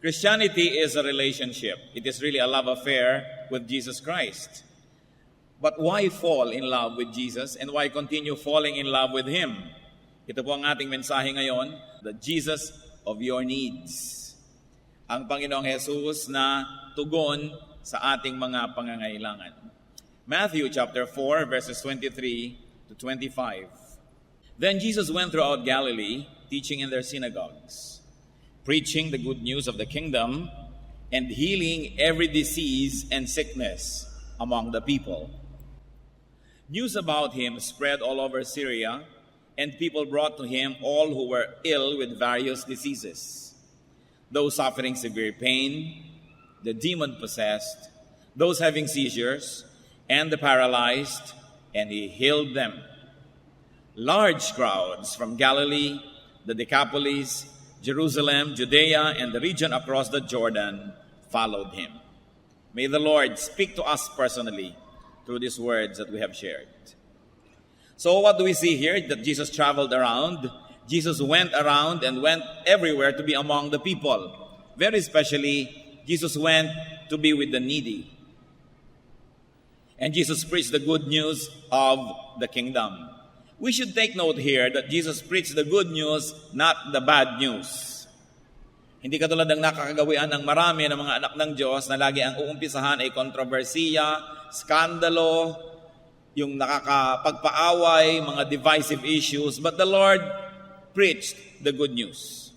Christianity is a relationship. It is really a love affair with Jesus Christ. But why fall in love with Jesus and why continue falling in love with Him? Ito po ang ating mensahe ngayon, the Jesus of your needs. Ang Panginoong Jesus na tugon sa ating mga pangangailangan. Matthew chapter 4 verses 23 to 25. Then Jesus went throughout Galilee, teaching in their synagogues, preaching the good news of the kingdom, and healing every disease and sickness among the people. News about him spread all over Syria, and people brought to him all who were ill with various diseases, those suffering severe pain, the demon-possessed, those having seizures, and the paralyzed, and he healed them. Large crowds from Galilee, the Decapolis, Jerusalem, Judea, and the region across the Jordan followed him. May the Lord speak to us personally through these words that we have shared. So what do we see here? That Jesus traveled around. Jesus went around and went everywhere to be among the people. Very especially, Jesus went to be with the needy. And Jesus preached the good news of the kingdom. We should take note here that Jesus preached the good news, not the bad news. Hindi katulad ng nakakagawian ng marami ng mga anak ng Diyos na lagi ang uumpisahan ay kontrobersiya, skandalo, yung nakakapagpaaway, mga divisive issues. But the Lord preached the good news.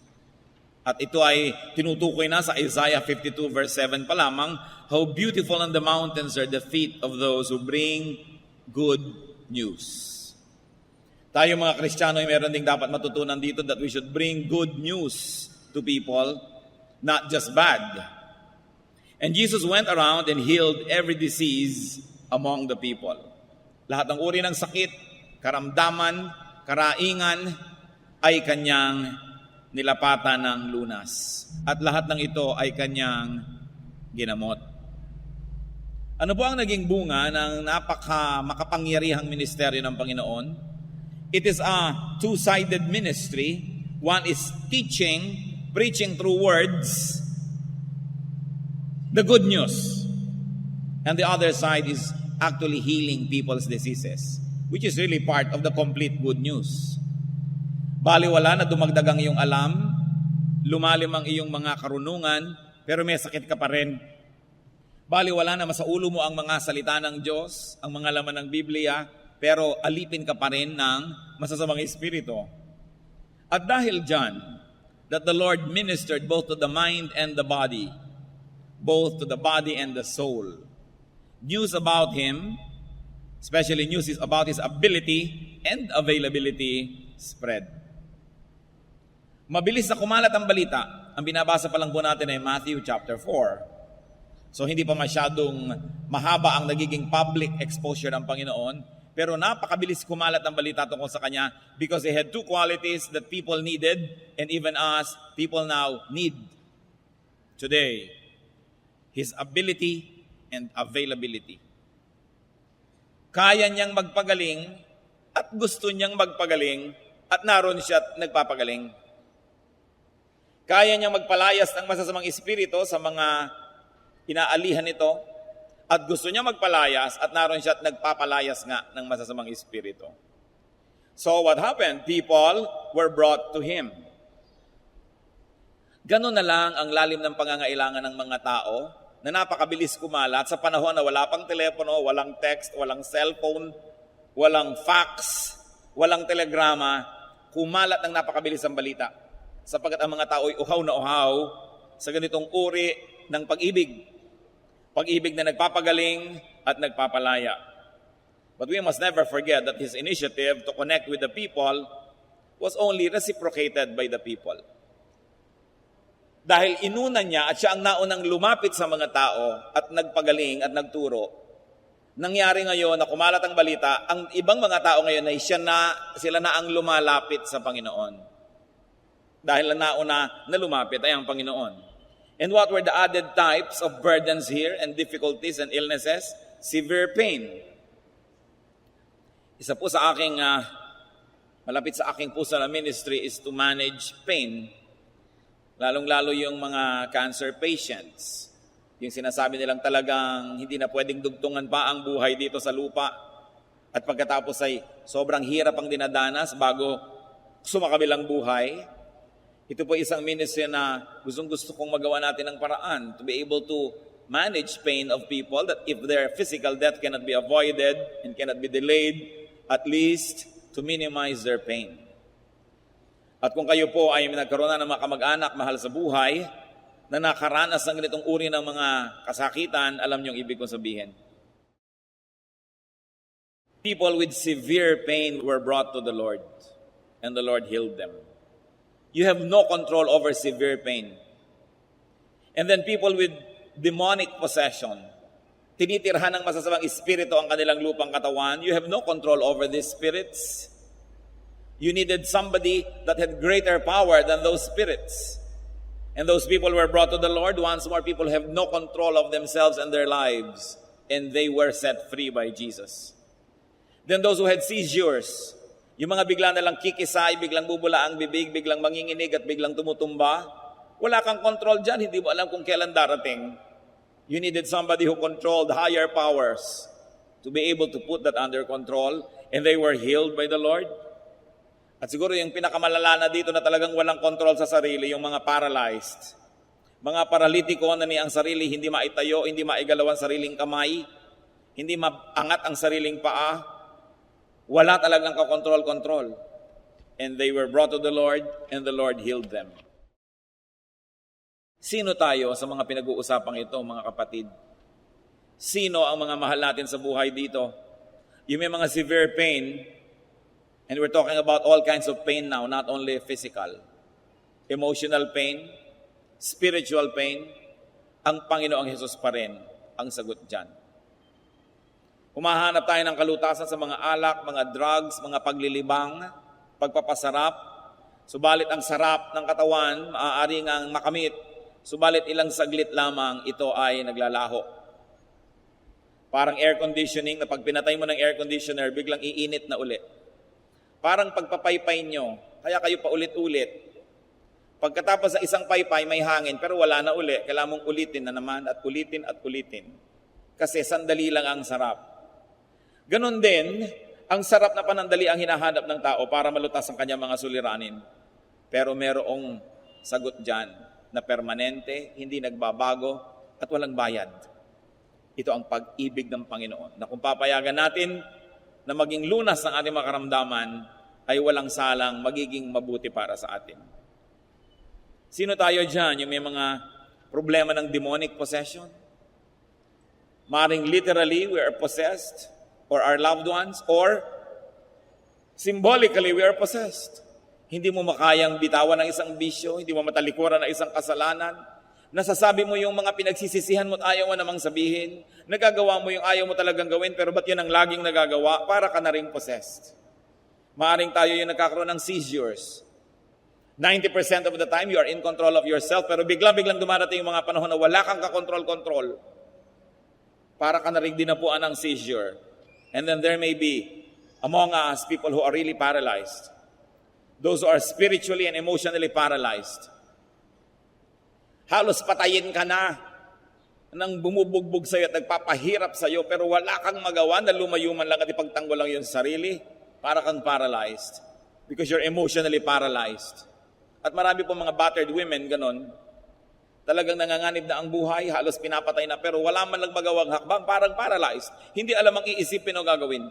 At ito ay tinutukoy na sa Isaiah 52 verse 7 pa lamang, how beautiful on the mountains are the feet of those who bring good news. Tayo mga Kristiyano ay meron ding dapat matutunan dito that we should bring good news to people, not just bad. And Jesus went around and healed every disease among the people. Lahat ng uri ng sakit, karamdaman, karaingan ay kanyang nilapatan ng lunas. At lahat ng ito ay kanyang ginamot. Ano po ang naging bunga ng makapangyarihang ministeryo ng Panginoon? It is a two-sided ministry. One is teaching, preaching through words, the good news. And the other side is actually healing people's diseases, which is really part of the complete good news. Baliwala na dumagdag ang iyong alam, lumalim ang iyong mga karunungan, pero may sakit ka pa rin. Baliwala na masaulo mo ang mga salita ng Diyos, ang mga laman ng Biblia, pero alipin ka pa rin ng masasamang espiritu. At dahil dyan, that the Lord ministered both to the mind and the body, both to the body and the soul. News about Him, especially news about His ability and availability, spread. Mabilis na kumalat ang balita. Ang binabasa pa lang po natin ay Matthew chapter 4. So hindi pa masyadong mahaba ang nagiging public exposure ng Panginoon, pero napakabilis kumalat ang balita tungkol sa Kanya because He had two qualities that people needed and even us, people now need today. His ability and availability. Kaya niyang magpagaling at gusto niyang magpagaling at naroon siya at nagpapagaling. Kaya niyang magpalayas ng masasamang espiritu sa mga inaalihan nito at gusto niya magpalayas at naroon siya at nagpapalayas nga ng masasamang espiritu. So what happened? People were brought to Him. Ganon na lang ang lalim ng pangangailangan ng mga tao na napakabilis kumalat sa panahon na wala pang telepono, walang text, walang cellphone, walang fax, walang telegrama, kumalat ng napakabilis ang balita. Sapagkat ang mga tao ay uhaw na uhaw sa ganitong uri ng pag-ibig. Pag-ibig na nagpapagaling at nagpapalaya. But we must never forget that His initiative to connect with the people was only reciprocated by the people. Dahil inuna niya at siya ang naunang lumapit sa mga tao at nagpagaling at nagturo, nangyari ngayon na kumalat ang balita, ang ibang mga tao ngayon ay sila na ang lumalapit sa Panginoon. Dahil ang nauna na lumapit ay ang Panginoon. And what were the added types of burdens here and difficulties and illnesses? Severe pain. Isa po sa aking, malapit sa aking puso na ministry is to manage pain. Lalong-lalo yung mga cancer patients. Yung sinasabi nilang talagang hindi na pwedeng dugtungan pa ang buhay dito sa lupa. At pagkatapos ay sobrang hirap ang dinadanas bago sumakabilang buhay. Ito po isang ministry na gusto kong magawa natin ng paraan to be able to manage pain of people, that if their physical death cannot be avoided and cannot be delayed, at least to minimize their pain. At kung kayo po ay nagkaroon na ng mga kamag-anak, mahal sa buhay, na nakaranas ng ganitong uri ng mga kasakitan, alam niyong ibig kong sabihin. People with severe pain were brought to the Lord, and the Lord healed them. You have no control over severe pain. And then people with demonic possession, tinitirhan ng masasamang espiritu ang kanilang lupang katawan, you have no control over these spirits. You needed somebody that had greater power than those spirits. And those people were brought to the Lord. Once more, people have no control of themselves and their lives. And they were set free by Jesus. Then those who had seizures, yung mga biglang nalang kikisay, biglang bubula ang bibig, biglang manginginig at biglang tumutumba, wala kang control dyan, hindi mo alam kung kailan darating. You needed somebody who controlled higher powers to be able to put that under control. And they were healed by the Lord. At siguro yung pinakamalala na dito na talagang walang control sa sarili, yung mga paralyzed. Mga paralitiko na ni ang sarili, hindi maitayo, hindi maigalaw ang sariling kamay, hindi maangat ang sariling paa. Wala talagang kakontrol-kontrol. And they were brought to the Lord, and the Lord healed them. Sino tayo sa mga pinag-uusapang ito, mga kapatid? Sino ang mga mahal natin sa buhay dito? Yung may mga severe pain, and we're talking about all kinds of pain now, not only physical. Emotional pain, spiritual pain, ang Panginoong Hesus pa rin ang sagot dyan. Humahanap tayo ng kalutasan sa mga alak, mga drugs, mga paglilibang, pagpapasarap. Subalit ang sarap ng katawan, maaari ngang makamit. Subalit ilang saglit lamang, ito ay naglalaho. Parang air conditioning, na pag pinatay mo ng air conditioner, biglang iinit na uli. Parang pagpapaypay nyo, kaya kayo pa ulit-ulit. Pagkatapos sa isang paypay, may hangin, pero wala na uli. Kailangan mong ulitin na naman at ulitin at ulitin. Kasi sandali lang ang sarap. Ganon din, ang sarap na panandali ang hinahanap ng tao para malutas ang kanyang mga suliranin. Pero merong sagot dyan na permanente, hindi nagbabago, at walang bayad. Ito ang pag-ibig ng Panginoon. Na kung papayagan natin na maging lunas ng ating makaramdaman, ay walang salang magiging mabuti para sa atin. Sino tayo dyan? Yung may mga problema ng demonic possession? Maring literally we are possessed, or our loved ones, or symbolically we are possessed. Hindi mo makayang bitawan ng isang bisyo, hindi mo matalikuran ng isang kasalanan. Nasasabi mo yung mga pinagsisisihan mo at ayaw mo namang sabihin. Nagagawa mo yung ayaw mo talagang gawin, pero ba't yun ang laging nagagawa? Para ka na rin possessed. Maaring tayo yung nagkakaroon ng seizures. 90% of the time, you are in control of yourself, pero biglang dumarating yung mga panahon na wala kang kakontrol-kontrol. Para ka na rin dinapuan ng seizure. And then there may be, among us, people who are really paralyzed. Those who are spiritually and emotionally paralyzed. Halos patayin ka na nang bumubugbog sa'yo at nagpapahirap sa'yo, pero wala kang magawa na lumayo man lang at ipagtanggol lang yung sarili, para kang paralyzed. Because you're emotionally paralyzed. At marami po mga battered women, ganon. Talagang nanganganib na ang buhay, halos pinapatay na, pero wala man lang magawang hakbang, parang paralyzed. Hindi alam ang iisipin o gagawin.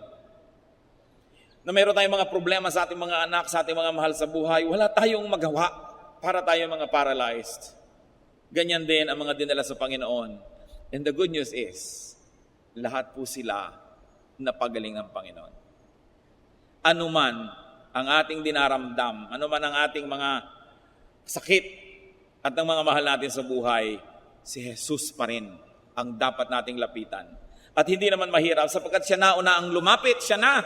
Na mayroon tayong mga problema sa ating mga anak, sa ating mga mahal sa buhay, wala tayong magawa para tayong mga paralyzed. Ganyan din ang mga dinala sa Panginoon. And the good news is, lahat po sila napagaling ng Panginoon. Ano man ang ating dinaramdam, ano man ang ating mga sakit at ng mga mahal natin sa buhay, si Jesus pa rin ang dapat nating lapitan. At hindi naman mahirap sapagkat siya na una ang lumapit, siya na.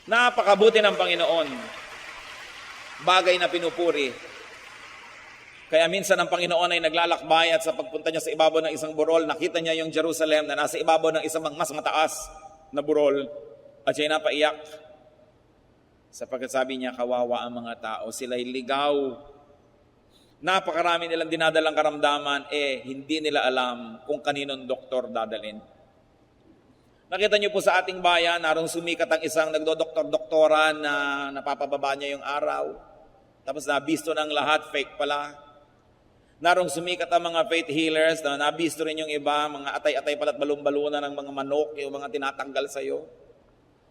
Napakabuti ng Panginoon. Bagay na pinupuri. Kaya minsan ang Panginoon ay naglalakbay at sa pagpunta niya sa ibabaw ng isang burol, nakita niya yung Jerusalem na nasa ibabaw ng isang mas mataas na burol at siya'y napaiyak. Sapagkat sabi niya, kawawa ang mga tao, sila'y ligaw. Napakarami nilang dinadalang karamdaman, hindi nila alam kung kaninong doktor dadalhin. Nakita niyo po sa ating bayan, narong sumikat ang isang nagdodoktor-doktoran na napapababa niya yung araw. Tapos nabisto ng lahat, fake pala. Narong sumikat ang mga faith healers na nabisto rin yung iba, mga atay-atay pala't balon-balunan ng mga manok, yung mga tinatanggal sa'yo.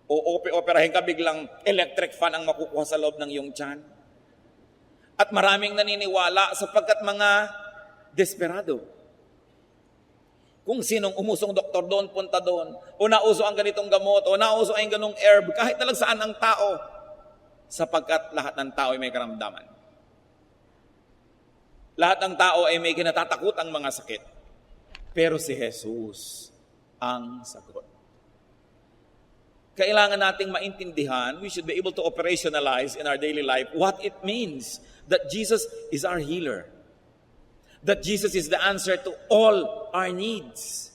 O operahin ka, biglang electric fan ang makukuha sa loob ng iyong tiyan. At maraming naniniwala sapagkat mga desperado. Kung sinong umusong doktor doon, punta doon. O nauso ang ganitong gamot, o nauso ang ganong herb, kahit na lang saan ang tao. Sapagkat lahat ng tao ay may karamdaman. Lahat ng tao ay may kinatatakutang mga sakit. Pero si Jesus ang sagot. Kailangan nating maintindihan, we should be able to operationalize in our daily life what it means that Jesus is our healer. That Jesus is the answer to all our needs.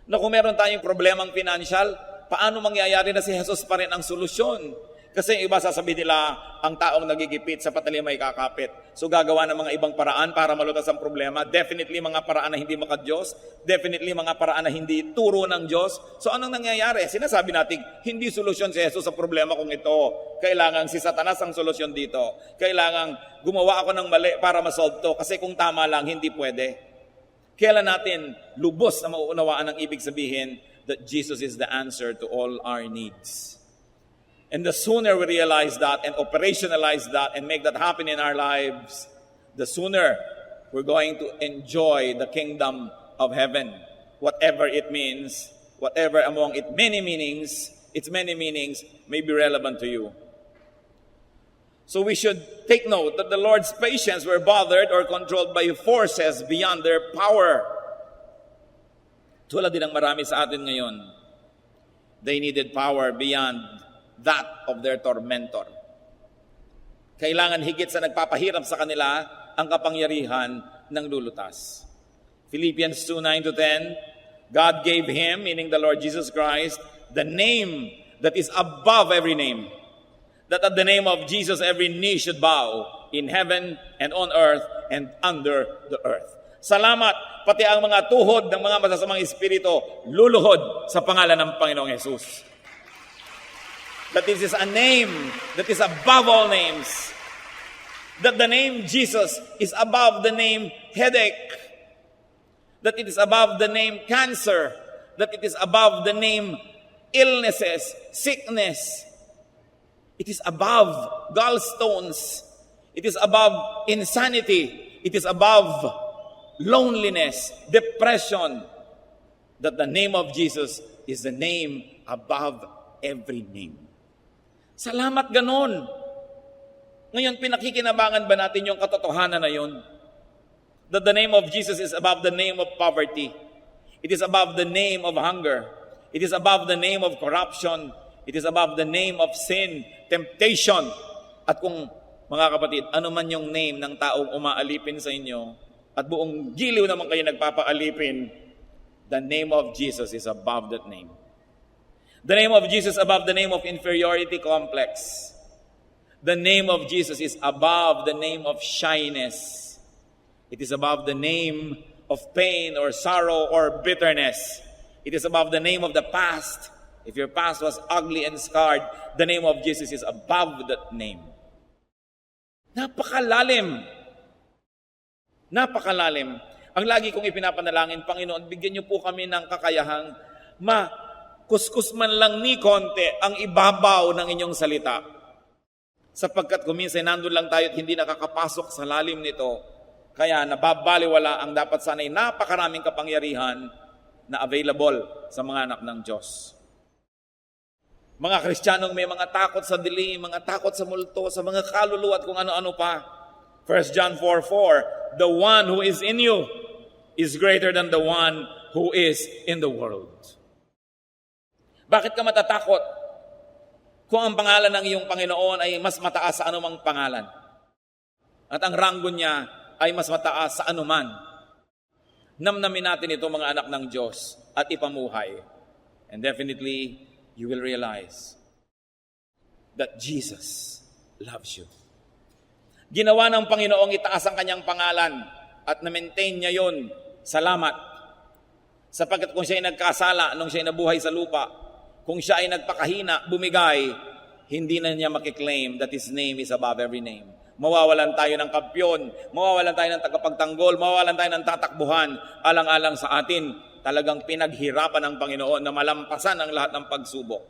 Na kung meron tayong problemang financial, paano mangyayari na si Jesus pa rin ang solusyon? Kasi yung iba sasabihin nila, ang taong nagigipit sa patali may kakapit. So gagawa ng mga ibang paraan para malutas ang problema. Definitely mga paraan na hindi maka-Diyos. Definitely mga paraan na hindi turo ng Diyos. So anong nangyayari? Sinasabi natin, hindi solusyon si Jesus sa problema kung ito. Kailangan si Satanas ang solusyon dito. Kailangan gumawa ako ng mali para masolve to. Kasi kung tama lang, hindi pwede. Kailan natin lubos na mauunawaan ang ibig sabihin that Jesus is the answer to all our needs. And the sooner we realize that and operationalize that and make that happen in our lives, the sooner we're going to enjoy the kingdom of heaven. Whatever it means, whatever among its many meanings may be relevant to you. So we should take note that the Lord's patients were bothered or controlled by forces beyond their power. Tulad din ang marami sa atin ngayon. They needed power beyond that of their tormentor. Kailangan higit sa nagpapahirap sa kanila ang kapangyarihan ng lulutas. Philippians 2:9-10, God gave Him, meaning the Lord Jesus Christ, the name that is above every name. That at the name of Jesus every knee should bow in heaven and on earth and under the earth. Salamat, pati ang mga tuhod ng mga masasamang espiritu luluhod sa pangalan ng Panginoong Jesus. That this is a name that is above all names. That the name Jesus is above the name headache. That it is above the name cancer. That it is above the name illnesses, sickness. It is above gallstones. It is above insanity. It is above loneliness, depression. That the name of Jesus is the name above every name. Salamat ganon. Ngayon, pinakikinabangan ba natin yung katotohanan na yun? That the name of Jesus is above the name of poverty. It is above the name of hunger. It is above the name of corruption. It is above the name of sin, temptation. At kung, mga kapatid, ano man yung name ng taong umaalipin sa inyo, at buong giliw naman kayo nagpapaalipin, the name of Jesus is above that name. The name of Jesus above the name of inferiority complex. The name of Jesus is above the name of shyness. It is above the name of pain or sorrow or bitterness. It is above the name of the past. If your past was ugly and scarred, the name of Jesus is above that name. Napakalalim. Napakalalim. Ang lagi kong ipinapanalangin, Panginoon, bigyan niyo po kami ng kakayahang kuskus man lang ni konti ang ibabaw ng inyong salita. Sapagkat kuminsan nandun lang tayo at hindi nakakapasok sa lalim nito, kaya nababaliwala ang dapat sana'y napakaraming kapangyarihan na available sa mga anak ng Diyos. Mga Kristiyanong may mga takot sa dilim, mga takot sa multo, sa mga kaluluwa at kung ano-ano pa. 1 John 4:4, the one who is in you is greater than the one who is in the world. Bakit ka matatakot kung ang pangalan ng iyong Panginoon ay mas mataas sa anumang pangalan? At ang ranggo niya ay mas mataas sa anuman. Namnamin natin ito mga anak ng Diyos at ipamuhay. And definitely, you will realize that Jesus loves you. Ginawa ng Panginoong itaas ang kanyang pangalan at na-maintain niya yon. Salamat. Sapagkat kung siya ay nagkasala nung siya ay nabuhay sa lupa, kung siya ay nagpakahina, bumigay, hindi na niya makiklaim that His name is above every name. Mawawalan tayo ng kampyon, mawawalan tayo ng tagapagtanggol, mawawalan tayo ng tatakbuhan, alang-alang sa atin. Talagang pinaghirapan ng Panginoon na malampasan ang lahat ng pagsubok.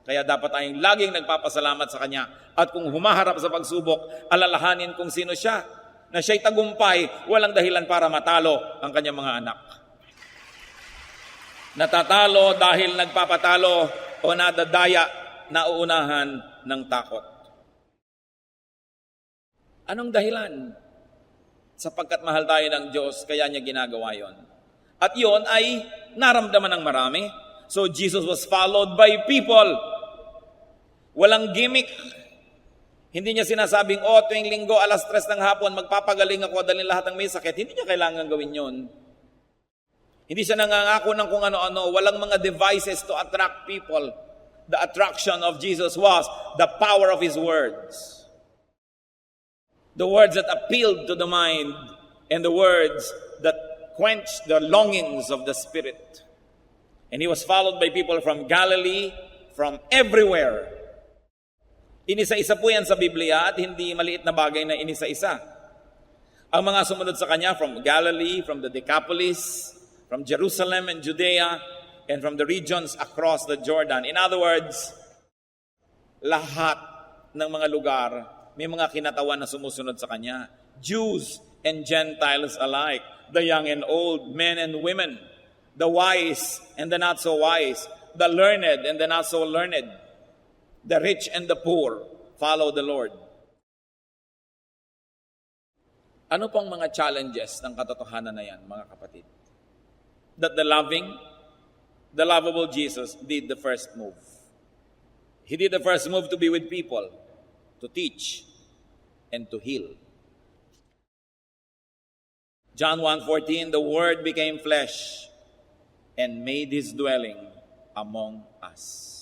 Kaya dapat tayong laging nagpapasalamat sa Kanya. At kung humaharap sa pagsubok, alalahanin kung sino siya. Na siya'y tagumpay, walang dahilan para matalo ang kanyang mga anak. Natatalo dahil nagpapatalo o nadadaya, nauunahan ng takot. Anong dahilan? Sapagkat mahal tayo ng Diyos, kaya niya ginagawa yon. At yon ay naramdaman ng marami. So Jesus was followed by people. Walang gimmick. Hindi niya sinasabing, tuwing linggo, 3:00 ng hapon, magpapagaling ako, dalhin lahat ng may sakit. Hindi niya kailangan gawin yon. Hindi siya nangangako ng kung ano-ano. Walang mga devices to attract people. The attraction of Jesus was the power of His words. The words that appealed to the mind and the words that quenched the longings of the Spirit. And He was followed by people from Galilee, from everywhere. Inisa-isa po yan sa Biblia at hindi maliit na bagay na inisa-isa. Ang mga sumunod sa Kanya from Galilee, from the Decapolis, from Jerusalem and Judea, and from the regions across the Jordan. In other words, lahat ng mga lugar, may mga kinatawan na sumusunod sa Kanya. Jews and Gentiles alike, the young and old, men and women, the wise and the not so wise, the learned and the not so learned, the rich and the poor, follow the Lord. Ano pang mga challenges ng katotohanan na yan, mga kapatid? That the lovable Jesus did the first move. He did the first move to be with people, to teach, and to heal. John 1:14, the Word became flesh and made His dwelling among us.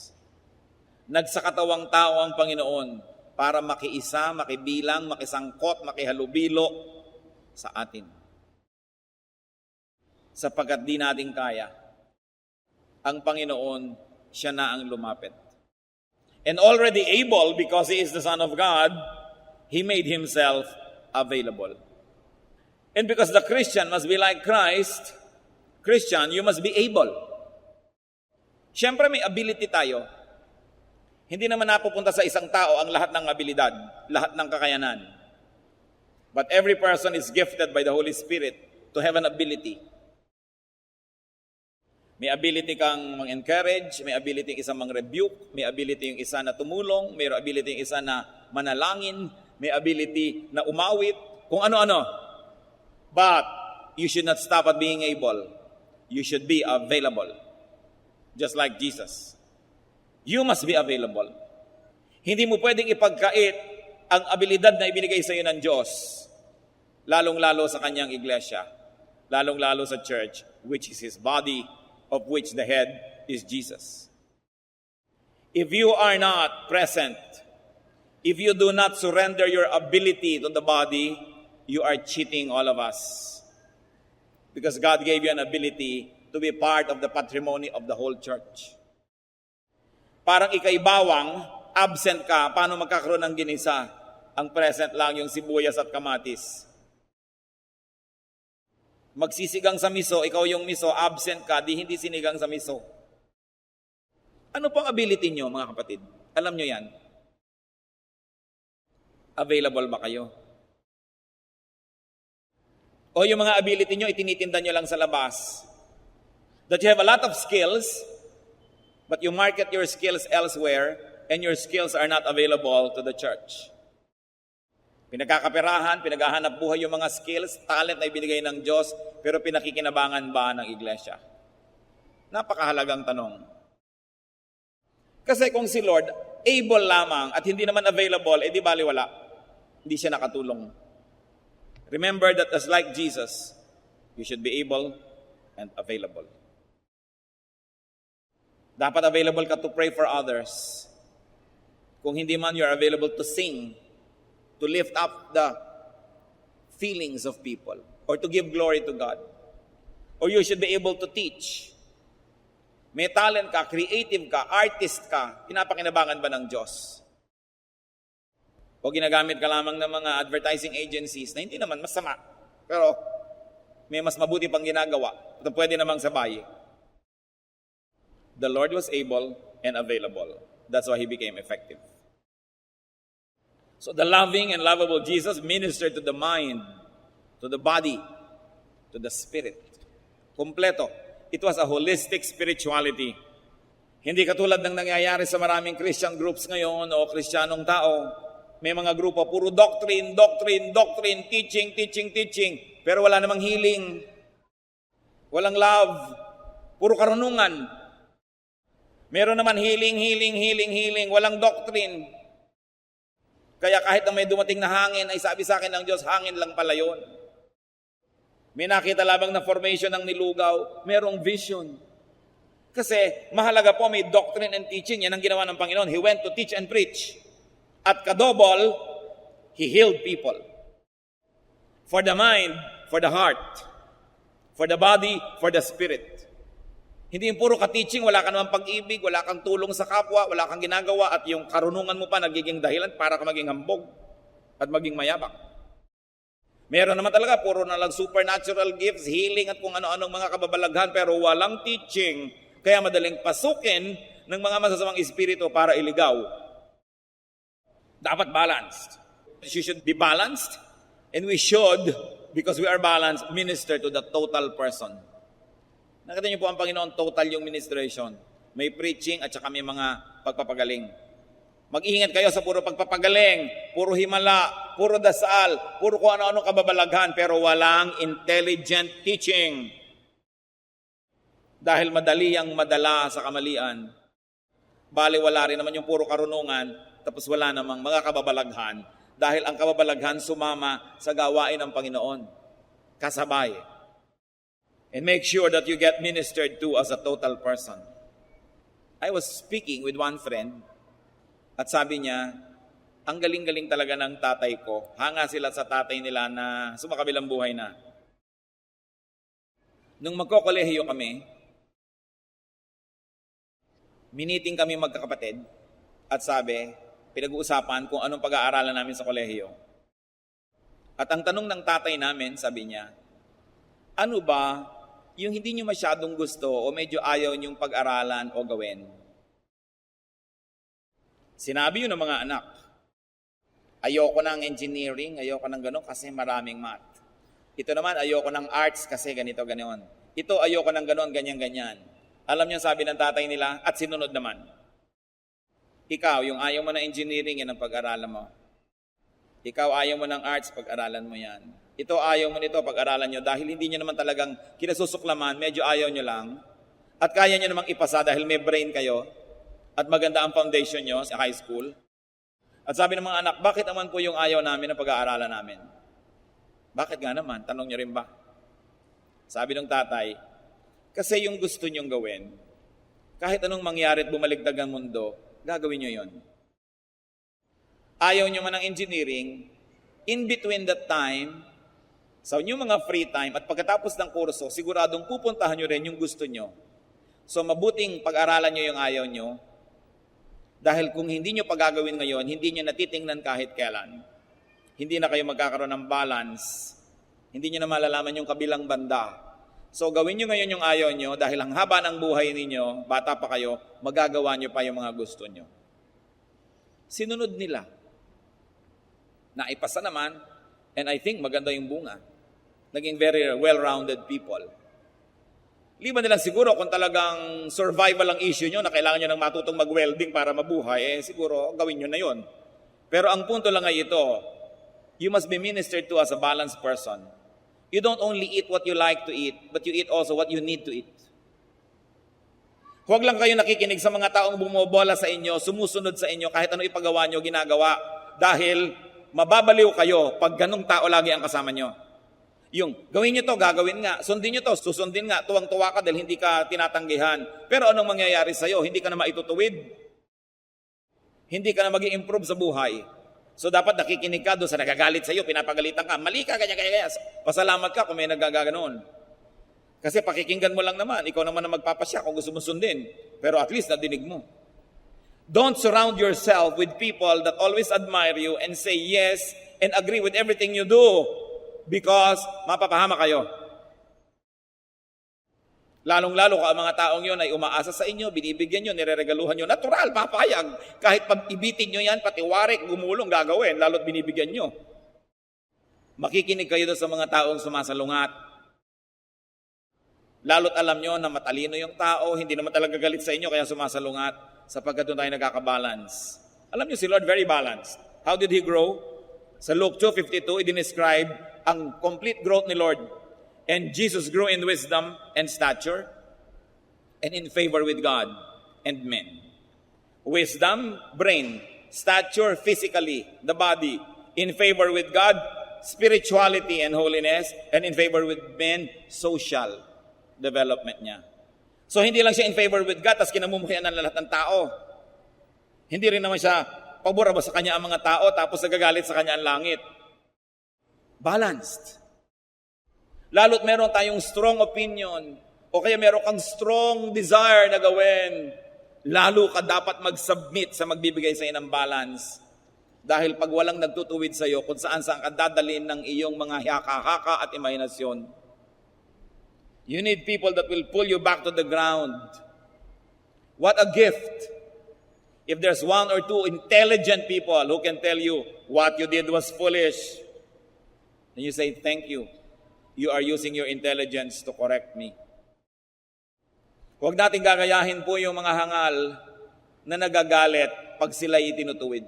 Nagsakatawang tao ang Panginoon para makiisa, makibilang, makisangkot, makihalubilo sa atin. Sapagkat di natin kaya, ang Panginoon, siya na ang lumapit. And already able, because He is the Son of God, He made Himself available. And because the Christian must be like Christ, Christian, you must be able. Siyempre may ability tayo. Hindi naman napupunta sa isang tao ang lahat ng abilidad, lahat ng kakayanan. But every person is gifted by the Holy Spirit to have an ability. May ability kang mang-encourage, may ability yung isa mang-rebuke, may ability yung isa na tumulong, may ability yung isa na manalangin, may ability na umawit, kung ano-ano. But you should not stop at being able. You should be available. Just like Jesus. You must be available. Hindi mo pwedeng ipagkait ang abilidad na ibinigay sa iyo ng Diyos, lalong-lalo sa kanyang iglesia, lalong-lalo sa church, which is His body, of which the head is Jesus. If you are not present, if you do not surrender your ability to the body, you are cheating all of us. Because God gave you an ability to be part of the patrimony of the whole church. Parang ikay bawang, absent ka, paano magkakaroon ng ginisa? Ang present lang yung sibuyas at kamatis. Magsisigang sa miso, ikaw yung miso, absent ka, di hindi sinigang sa miso. Ano pang ability nyo, mga kapatid? Alam nyo yan? Available ba kayo? O yung mga ability nyo, itinitinda nyo lang sa labas. That you have a lot of skills, but you market your skills elsewhere, and your skills are not available to the church. Pinagkakaperahan, pinaghahanap buhay yung mga skills, talent na ibinigay ng Diyos, pero pinakikinabangan ba ng iglesia? Napakahalagang tanong. Kasi kung si Lord, able lamang at hindi naman available, di baliwala. Hindi siya nakatulong. Remember that as like Jesus, you should be able and available. Dapat available ka to pray for others. Kung hindi man, you're available to sing, to to lift up the feelings of people or to give glory to God. Or you should be able to teach. May talent ka, creative ka, artist ka, pinapakinabangan ba ng Diyos? O ginagamit ka lamang ng mga advertising agencies na hindi naman masama, pero may mas mabuti pang ginagawa at pwede namang sabay. The Lord was able and available. That's why He became effective. So the loving and lovable Jesus ministered to the mind, to the body, to the spirit. Kompleto. It was a holistic spirituality. Hindi katulad ng nangyayari sa maraming Christian groups ngayon o Kristiyanong tao. May mga grupo, puro doctrine, teaching, pero wala namang healing. Walang love. Puro karunungan. Meron naman healing, walang doctrine. Kaya kahit na may dumating na hangin, ay sabi sa akin ng Diyos, hangin lang pala yun. May nakita lamang na formation ng nilugaw, merong vision. Kasi mahalaga po may doctrine and teaching, yan ang ginawa ng Panginoon. He went to teach and preach. At kadobol, He healed people. For the mind, for the heart, for the body, for the spirit. Hindi yung puro ka-teaching, wala ka naman pag-ibig, wala kang tulong sa kapwa, wala kang ginagawa, at yung karunungan mo pa nagiging dahilan para ka maging hambog at maging mayabang. Meron naman talaga, puro na lang supernatural gifts, healing at kung ano-anong mga kababalaghan, pero walang teaching, kaya madaling pasukin ng mga masasamang espiritu para iligaw. Dapat balanced. You should be balanced, and we should, because we are balanced, minister to the total person. Nakita niyo po ang Panginoon, total yung ministration. May preaching at saka may mga pagpapagaling. Mag-iingat kayo sa puro pagpapagaling, puro himala, puro dasal, puro kung ano-ano kababalaghan, pero walang intelligent teaching. Dahil madali ang madala sa kamalian. Bali wala rin naman yung puro karunungan, tapos wala namang mga kababalaghan. Dahil ang kababalaghan sumama sa gawain ng Panginoon. Kasabay. And make sure that you get ministered to as a total person. I was speaking with one friend at sabi niya, ang galing-galing talaga ng tatay ko. Hanga sila sa tatay nila na sumakabilang buhay na. Nung magkokolehiyo kami, miniting kami magkakapatid at sabi, pinag-uusapan kung anong pag-aaralan namin sa kolehiyo. At ang tanong ng tatay namin, sabi niya, ano ba yung hindi nyo masyadong gusto o medyo ayaw nyong pag-aralan o gawin? Sinabi yun ng mga anak, ayoko ng engineering, ayoko ng gano'n kasi maraming math. Ito naman, ayoko ng arts kasi ganito, gano'n. Ito, ayoko ng gano'n, ganyan. Alam niyo sabi ng tatay nila, at sinunod naman. Ikaw, yung ayaw mo ng engineering, yan ang pag-aralan mo. Ikaw, ayaw mo ng arts, pag-aralan mo yan. Ito, ayaw mo nito, pag-aralan nyo, dahil hindi nyo naman talagang kinasusuklaman, medyo ayaw nyo lang, at kaya nyo namang ipasa dahil may brain kayo, at maganda ang foundation nyo sa high school. At sabi ng mga anak, bakit naman po yung ayaw namin na pag-aaralan namin? Bakit nga naman? Tanong nyo rin ba? Sabi ng tatay, kasi yung gusto nyong gawin, kahit anong mangyari at bumaligtad ang mundo, gagawin nyo yon. Ayaw nyo man ng engineering, in between that time, sa inyong mga free time at pagkatapos ng kurso, siguradong pupuntahan nyo rin yung gusto nyo. So mabuting pag-aralan nyo yung ayaw nyo, dahil kung hindi nyo pagagawin ngayon, hindi nyo natitingnan kahit kailan. Hindi na kayo magkakaroon ng balance. Hindi nyo na malalaman yung kabilang banda. So gawin nyo ngayon yung ayaw nyo, dahil ang haba ng buhay ninyo, bata pa kayo, magagawa nyo pa yung mga gusto nyo. Sinunod nila. Naipasa naman, and I think maganda yung bunga. Naging very well-rounded people. Liban nila siguro kung talagang survival ang issue nyo na kailangan nyo ng matutong mag-welding para mabuhay, siguro gawin nyo na yon. Pero ang punto lang ay ito, you must be ministered to as a balanced person. You don't only eat what you like to eat, but you eat also what you need to eat. Huwag lang kayo nakikinig sa mga taong bumobola sa inyo, sumusunod sa inyo, kahit ano ipagawa nyo, ginagawa. Dahil mababaliw kayo pag ganung tao lagi ang kasama nyo. Yung, gawin nyo to, gagawin nga. Sundin nyo to, susundin nga. Tuwang-tuwa ka dahil hindi ka tinatanggihan. Pero anong mangyayari sa'yo? Hindi ka na maitutuwid. Hindi ka na mag-i-improve sa buhay. So dapat nakikinig ka doon sa nagagalit sa iyo, pinapagalitan ka, mali ka, ganyan. Pasalamat ka kung may nagaganoon. Kasi pakikinggan mo lang naman, ikaw naman ang magpapasya kung gusto mo sundin. Pero at least nadinig mo. Don't surround yourself with people that always admire you and say yes and agree with everything you do because mapapahama kayo. Lalong-lalo kung ang mga taong yon ay umaasa sa inyo, binibigyan nyo, nireregaluhan nyo. Natural, papayag. Kahit pag ibitin nyo yan, pati warik, gumulong, gagawin, lalo't binibigyan nyo. Makikinig kayo doon sa mga taong sumasalungat. Lalo't alam nyo na matalino yung tao, hindi naman talaga galit sa inyo, kaya sumasalungat, sapagkat doon tayo nagkakabalance. Alam nyo, si Lord very balanced. How did He grow? Sa Luke 2:52, i-describe ang complete growth ni Lord. And Jesus grew in wisdom and stature and in favor with God and men. Wisdom, brain. Stature, physically, the body. In favor with God, spirituality and holiness. And in favor with men, social development niya. So hindi lang siya in favor with God, tapos kinamumuhian ng lahat ng tao. Hindi rin naman siya pabor ba sa kanya ang mga tao, tapos nagagalit sa kanya ang langit. Balanced. Lalo't meron tayong strong opinion o kaya meron kang strong desire na gawin, lalo ka dapat mag-submit sa magbibigay sa iyo ng balance. Dahil pag walang nagtutuwid sa iyo kung saan ka dadalhin ng iyong mga haka-haka at imahinasyon, you need people that will pull you back to the ground. What a gift! If there's one or two intelligent people who can tell you what you did was foolish, then you say, thank you. You are using your intelligence to correct me. Huwag nating gagayahin po yung mga hangal na nagagalit pag sila'y itinutuwid.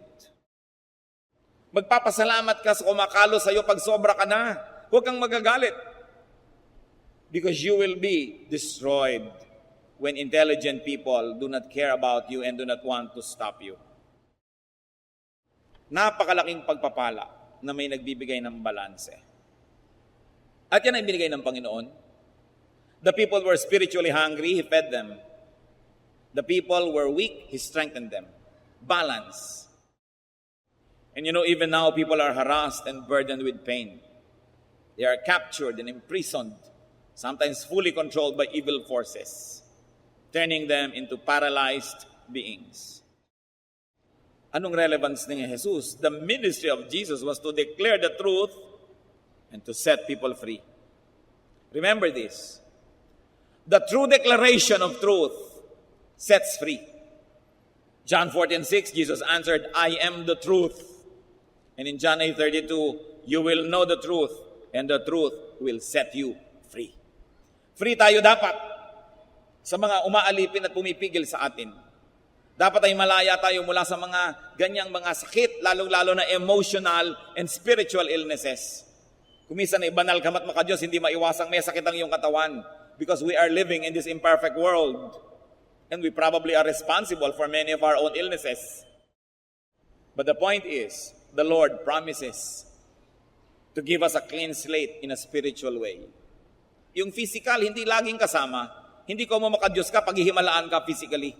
Magpapasalamat ka sa kumakalo sa iyo pag sobra ka na. Huwag kang magagalit. Because you will be destroyed when intelligent people do not care about you and do not want to stop you. Napakalaking pagpapala na may nagbibigay ng balanse. At yan ang binigay ng Panginoon. The people were spiritually hungry, He fed them. The people were weak, He strengthened them. Balance. And you know, even now, people are harassed and burdened with pain. They are captured and imprisoned, sometimes fully controlled by evil forces, turning them into paralyzed beings. Anong relevance ni Jesus? The ministry of Jesus was to declare the truth and to set people free. Remember this. The true declaration of truth sets free. John 14:6, Jesus answered, I am the truth. And in John 8:32, you will know the truth, and the truth will set you free. Free tayo dapat sa mga umaalipin at pumipigil sa atin. Dapat ay malaya tayo mula sa mga ganyang mga sakit, lalong-lalo na emotional and spiritual illnesses. Kuminsan ay banal ka mat maka-Diyos, hindi maiwasang may sakit ang iyong katawan because we are living in this imperfect world and we probably are responsible for many of our own illnesses. But the point is, the Lord promises to give us a clean slate in a spiritual way. Yung physical, hindi laging kasama. Hindi ko mo maka-Diyos ka, paghihimalaan ka physically.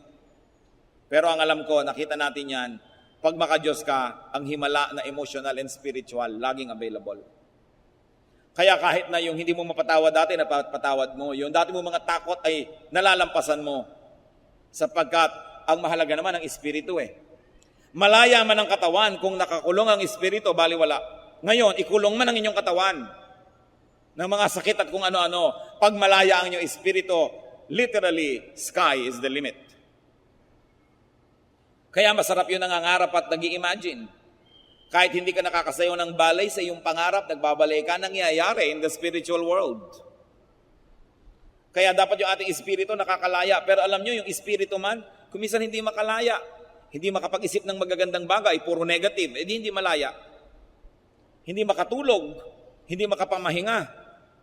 Pero ang alam ko, nakita natin yan, pag maka-Diyos ka, ang himala na emotional and spiritual, laging available. Kaya kahit na yung hindi mo mapatawad dati, napatawad mo. Yung dati mo mga takot ay nalalampasan mo. Sapagkat ang mahalaga naman ang espiritu eh. Malaya man ang katawan kung nakakulong ang espiritu, baliwala. Ngayon, ikulong man ang inyong katawan ng mga sakit at kung ano-ano. Pag malaya ang inyong espiritu, literally, sky is the limit. Kaya masarap yun nangangarap at nag-i-imagine. Kahit hindi ka nakakasayaw ng balay sa iyong pangarap, nagbabalay ka, nangyayari in the spiritual world. Kaya dapat yung ating espiritu nakakalaya. Pero alam nyo, yung espiritu man, kuminsan hindi makalaya. Hindi makapag-isip ng magagandang bagay, puro negative, hindi malaya. Hindi makatulog, hindi makapamahinga.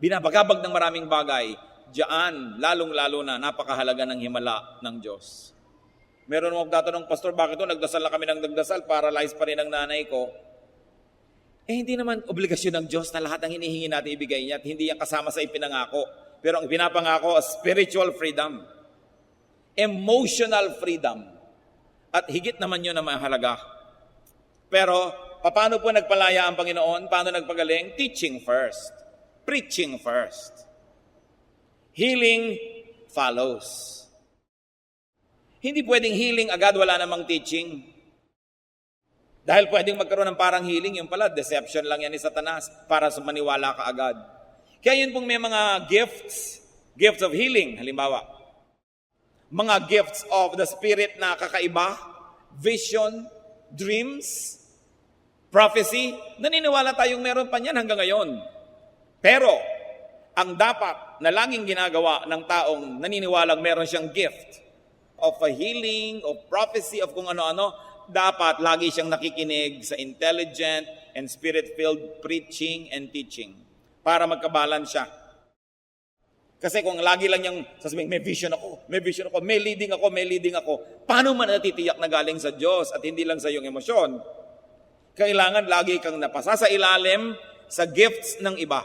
Binabagabag ng maraming bagay. Diyan, lalong-lalo na, napakahalaga ng himala ng Diyos. Meron mo magtatanong, Pastor, bakit ito? Nagdasal na kami ng nagdasal, paralyzed pa rin ang nanay ko. Hindi naman obligasyon ng Diyos na lahat ng hinihingi natin ibigay niya at hindi yan kasama sa ipinangako. Pero ang pinapangako, spiritual freedom. Emotional freedom. At higit naman yun na mahalaga. Pero paano po nagpalaya ang Panginoon? Paano nagpagaling? Teaching first. Preaching first. Healing follows. Hindi pwedeng healing agad, wala namang teaching. Dahil pwedeng magkaroon ng parang healing, yung pala, deception lang yan ni Satanas para maniwala ka agad. Kaya yun pong may mga gifts of healing, halimbawa. Mga gifts of the Spirit na kakaiba, vision, dreams, prophecy, naniniwala tayong meron pa niyan hanggang ngayon. Pero, ang dapat na laging ginagawa ng taong naniniwalang meron siyang gift of a healing, of prophecy, of kung ano-ano, dapat lagi siyang nakikinig sa intelligent and spirit-filled preaching and teaching para magkabalance siya. Kasi kung lagi lang niyang sasabihin, may vision ako, may leading ako, paano man natitiyak na galing sa Diyos at hindi lang sa iyong emosyon? Kailangan lagi kang napasa sa ilalim sa gifts ng iba.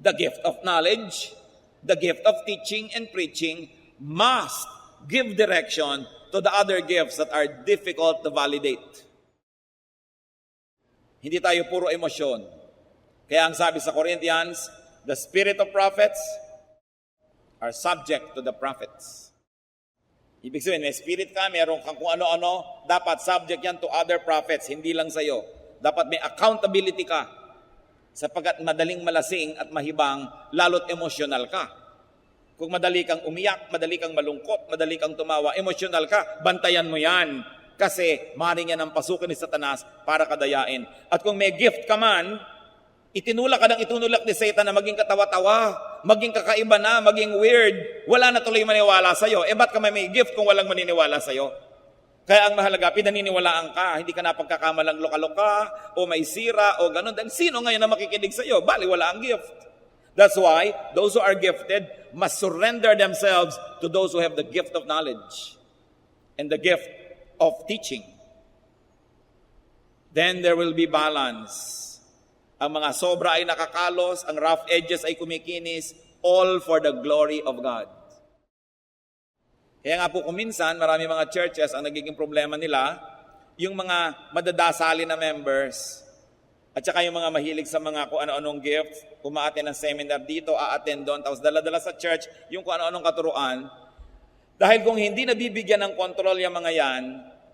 The gift of knowledge, the gift of teaching and preaching must give direction to the other gifts that are difficult to validate. Hindi tayo puro emosyon. Kaya ang sabi sa Corinthians, the spirit of prophets are subject to the prophets. Ibig sabihin, may spirit ka, meron kang kung ano-ano, dapat subject yan to other prophets, hindi lang sa'yo. Dapat may accountability ka. Sapagkat madaling malasing at mahibang, lalo't emosyonal ka. Kung madali kang umiyak, madali kang malungkot, madali kang tumawa, emosyonal ka, bantayan mo yan. Kasi maaaring yan ang pasukin ni Satanas para kadayain. At kung may gift ka man, itinulak ni Satan na maging katawa-tawa, maging kakaiba na, maging weird, wala na tuloy maniwala sa'yo. Ba't ka may gift kung walang maniniwala sa'yo? Kaya ang mahalaga, pinaniniwalaan ka, hindi ka na pagkakamalang loka-loka, o may sira, o gano'n. Dahil sino ngayon na makikinig sa'yo? Bali, wala ang gift. That's why, those who are gifted must surrender themselves to those who have the gift of knowledge and the gift of teaching. Then there will be balance. Ang mga sobra ay nakakalos, ang rough edges ay kumikinis, all for the glory of God. Kaya nga po kuminsan, marami mga churches, ang nagiging problema nila, yung mga madadasali na members, at saka yung mga mahilig sa mga kung ano-anong gifts, umaattend ng seminar dito, aattend doon, tapos dala-dala sa church, yung kung ano-anong katuruan. Dahil kung hindi nabibigyan ng kontrol yung mga yan,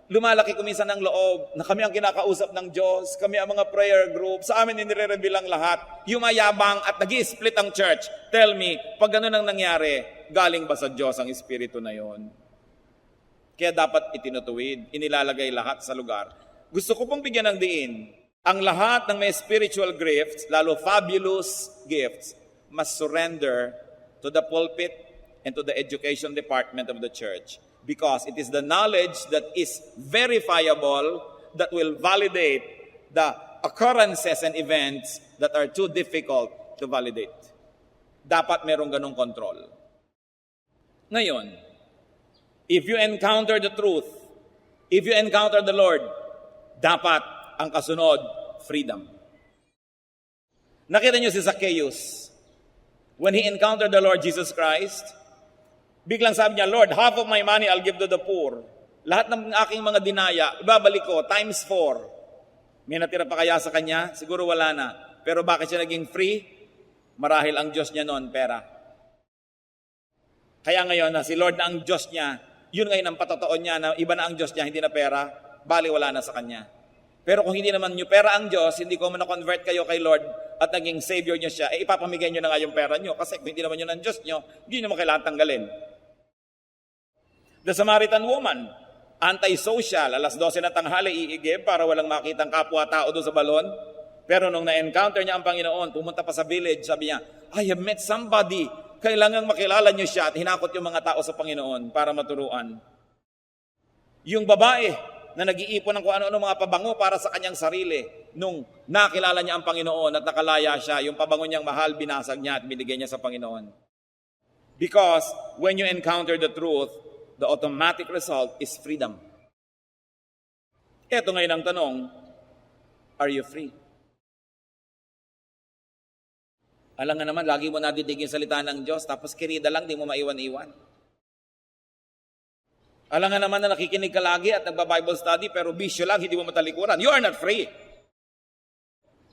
lumalaki kuminsan ng loob na kami ang kinakausap ng Diyos, kami ang mga prayer group, sa amin nire-reveal ang lahat. Yumayabang at nag-i-split ang church. Tell me, pag ganun ang nangyari, galing ba sa Diyos ang Espiritu na yon? Kaya dapat itinutuwid, inilalagay lahat sa lugar. Gusto ko pong bigyan ng diin, ang lahat ng may spiritual gifts, lalo fabulous gifts, must surrender to the pulpit and to the education department of the church. Because it is the knowledge that is verifiable that will validate the occurrences and events that are too difficult to validate. Dapat merong ganong control. Ngayon, if you encounter the truth, if you encounter the Lord, dapat ang kasunod, freedom. Nakita niyo si Zacchaeus, when he encountered the Lord Jesus Christ, biglang sabi niya, Lord, half of my money I'll give to the poor. Lahat ng aking mga dinaya, ibabalik ko, times 4. May natira pa kaya sa kanya? Siguro wala na. Pero bakit siya naging free? Marahil ang Diyos niya noon, pera. Kaya ngayon na si Lord na ang Diyos niya, yun ngayon ang patotoo niya na iba na ang Diyos niya, hindi na pera, bali wala na sa kanya. Pero kung hindi naman niyo pera ang Diyos, hindi ko man na-convert kayo kay Lord at naging Savior niyo siya, ipapamigay niyo na nga yung pera niyo. Kasi kung hindi naman yun ang Diyos niyo, hindi naman kailangan tanggalin. The Samaritan woman, anti-social, alas 12 na tanghali, iigib para walang makitang kapwa-tao doon sa balon. Pero nung na-encounter niya ang Panginoon, pumunta pa sa village, sabi niya, I have met somebody. Kailangang makilala niyo siya at hinakot yung mga tao sa Panginoon para maturuan. Yung babae na nag-iipon ng kung ano-ano mga pabango para sa kanyang sarili, nung nakilala niya ang Panginoon at nakalaya siya, yung pabango niyang mahal, binasag niya at binigay niya sa Panginoon. Because when you encounter the truth, the automatic result is freedom. Ito ngayon ang tanong, are you free? Alam nga naman, lagi mo nadidig yung salita ng Diyos, tapos kirida lang, di mo maiwan-iwan. Alangan naman na nakikinig ka lagi at nagba-Bible study pero bisyo lang, hindi mo matalikuran. You are not free.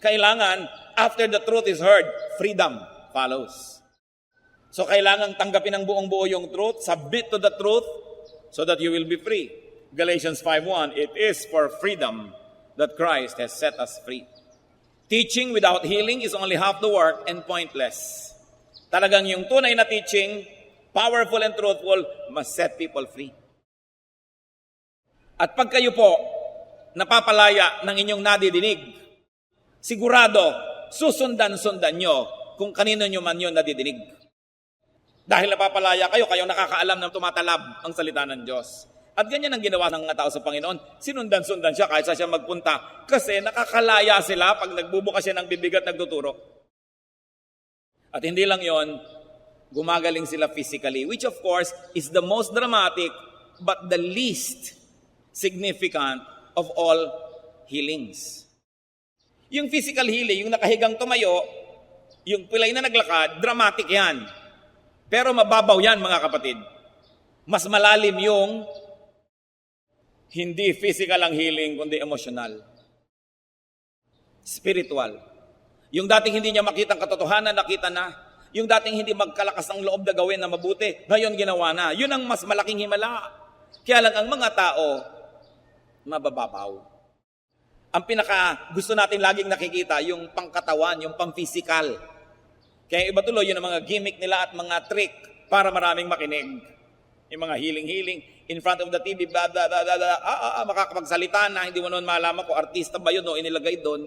Kailangan, after the truth is heard, freedom follows. So kailangan tanggapin ng buong buo yung truth, submit to the truth, so that you will be free. Galatians 5:1, it is for freedom that Christ has set us free. Teaching without healing is only half the work and pointless. Talagang yung tunay na teaching, powerful and truthful, must set people free. At pag kayo po napapalaya ng inyong nadidinig, sigurado, susundan-sundan nyo kung kanino nyo man yun nadidinig. Dahil napapalaya kayo, kayong nakakaalam na tumatalab ang salita ng Diyos. At ganyan ang ginawa ng mga tao sa Panginoon. Sinundan-sundan siya kahit sa siya magpunta. Kasi nakakalaya sila pag nagbubukas siya ng bibig at nagtuturo. At hindi lang yon, gumagaling sila physically, which of course is the most dramatic but the least significant of all healings. Yung physical healing, yung nakahigang tumayo, yung pilay na naglakad, dramatic yan. Pero mababaw yan, mga kapatid. Mas malalim yung hindi physical ang healing, kundi emotional. Spiritual. Yung dating hindi niya makita ang katotohanan, nakita na. Yung dating hindi magkalakas ang loob na gawin na mabuti, ngayon ginawa na. Yun ang mas malaking himala. Kaya lang ang mga tao, mabababaw. Ang pinaka gusto natin laging nakikita, yung pangkatawan, yung pang-physical. Kaya iba tuloy, yun ang mga gimmick nila at mga trick para maraming makinig. Yung mga healing, in front of the TV, blah, blah, blah, blah, blah. Makakapagsalita na, hindi mo noon malaman kung artista ba yun o inilagay doon.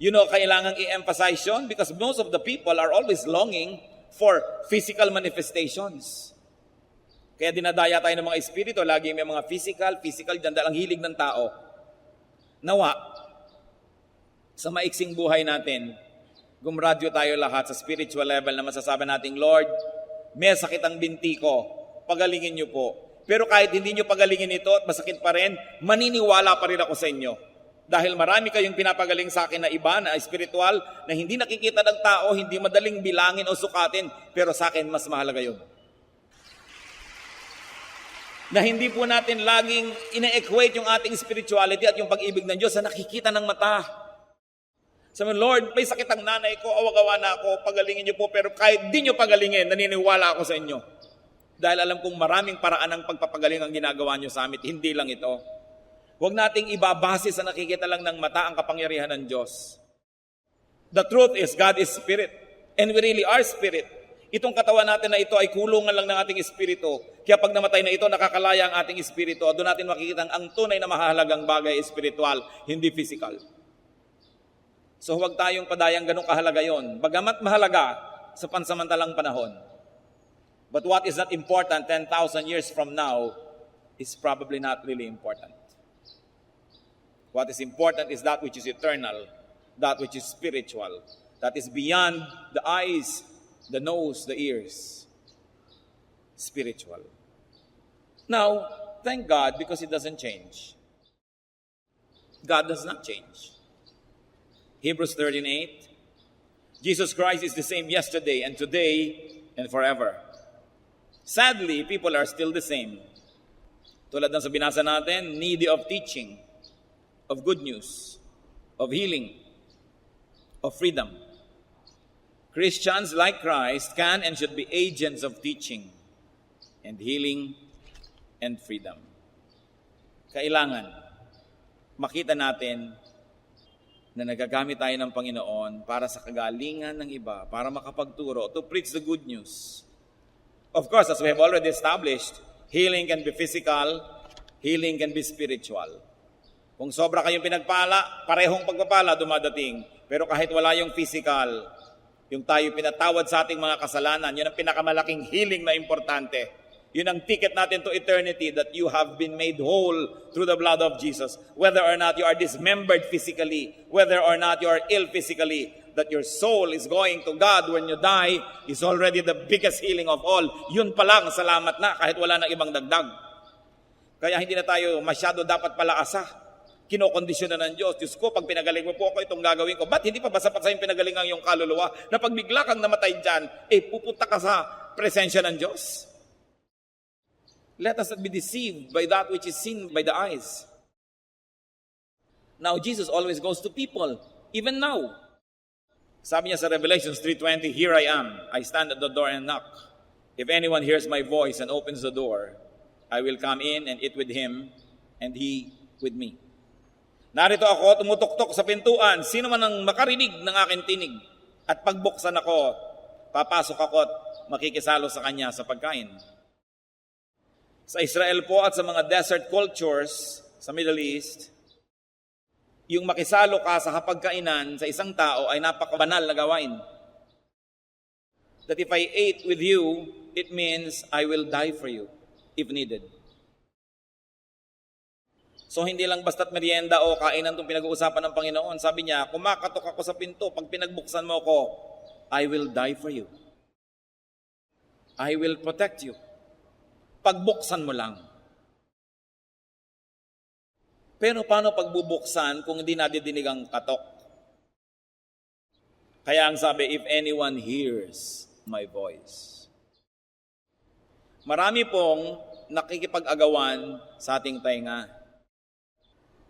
You know, kailangang i-emphasize yun because most of the people are always longing for physical manifestations. Kaya dinadaya tayo ng mga espiritu, lagi may mga physical dyan, dahil ang hilig ng tao. Nawa, sa maiksing buhay natin, gumradyo tayo lahat sa spiritual level na masasabi natin, Lord, may sakit ang binti ko, pagalingin niyo po. Pero kahit hindi niyo pagalingin ito at masakit pa rin, maniniwala pa rin ako sa inyo. Dahil marami kayong pinapagaling sa akin na iba, na espiritual, na hindi nakikita ng tao, hindi madaling bilangin o sukatin, pero sa akin mas mahalaga yun. Na hindi po natin laging ina-equate yung ating spirituality at yung pag-ibig ng Diyos sa nakikita ng mata. Sabi, Lord, may sakit ang nanay ko, awagawa na ako, pagalingin niyo po, pero kahit di niyo pagalingin, naniniwala ako sa inyo. Dahil alam kong maraming paraan ng pagpapagaling ang ginagawa niyo sa amin, hindi lang ito. Huwag nating ibabase sa nakikita lang ng mata ang kapangyarihan ng Diyos. The truth is, God is spirit, and we really are spirit. Itong katawan natin na ito ay kulungan lang ng ating espiritu. Kaya pag namatay na ito, nakakalaya ang ating espiritu. Doon natin makikita ang tunay na mahalagang bagay espiritual, hindi physical. So huwag tayong padayang ganong kahalaga yon. Bagamat mahalaga sa pansamantalang panahon. But what is not important 10,000 years from now is probably not really important. What is important is that which is eternal, that which is spiritual, that is beyond the eyes, the nose, the ears. Spiritual. Now, thank God because it doesn't change. God does not change. Hebrews 13:8. Jesus Christ is the same yesterday and today and forever. Sadly, people are still the same. Tulad ng sa binasa natin, needy of teaching, of good news, of healing, of freedom. Christians like Christ can and should be agents of teaching and healing and freedom. Kailangan makita natin na nagagamit tayo ng Panginoon para sa kagalingan ng iba, para makapagturo, to preach the good news. Of course, as we have already established, healing can be physical, healing can be spiritual. Kung sobra kayong pinagpala, parehong pagpapala dumadating. Pero kahit wala yung physical, yung tayo pinatawad sa ating mga kasalanan, yun ang pinakamalaking healing na importante. Yun ang ticket natin to eternity, that you have been made whole through the blood of Jesus. Whether or not you are dismembered physically, whether or not you are ill physically, that your soul is going to God when you die is already the biggest healing of all. Yun pa lang, salamat na, kahit wala na ibang dagdag. Kaya hindi na tayo masyado dapat palaasa. Kinokondisyon na ng Diyos. Diyos ko, pag pinagaling mo po ako, itong gagawin ko. Ba't hindi pa ba sapat sa yung pinagalingan yung kaluluwa? Na pag bigla kang namatay dyan, pupunta ka sa presensya ng Diyos. Let us not be deceived by that which is seen by the eyes. Now, Jesus always goes to people, even now. Sabi niya sa Revelation 3:20, "Here I am, I stand at the door and knock. If anyone hears my voice and opens the door, I will come in and eat with him, and he with me." Narito ako, tumutuktok sa pintuan. Sino man ang makarinig ng aking tinig at pagbuksan ako, papasok ako at makikisalo sa kanya sa pagkain. Sa Israel po at sa mga desert cultures sa Middle East, yung makisalo ka sa hapagkainan sa isang tao ay napakabanal na gawain. That if I ate with you, it means I will die for you if needed. So hindi lang basta't merienda o kainan itong pinag-uusapan ng Panginoon. Sabi niya, kumakatok ako sa pinto, pag pinagbuksan mo ko, I will die for you. I will protect you. Pagbuksan mo lang. Pero paano pagbubuksan kung hindi nadidinig ang katok? Kaya ang sabi, if anyone hears my voice. Marami pong nakikipag-agawan sa ating tainga.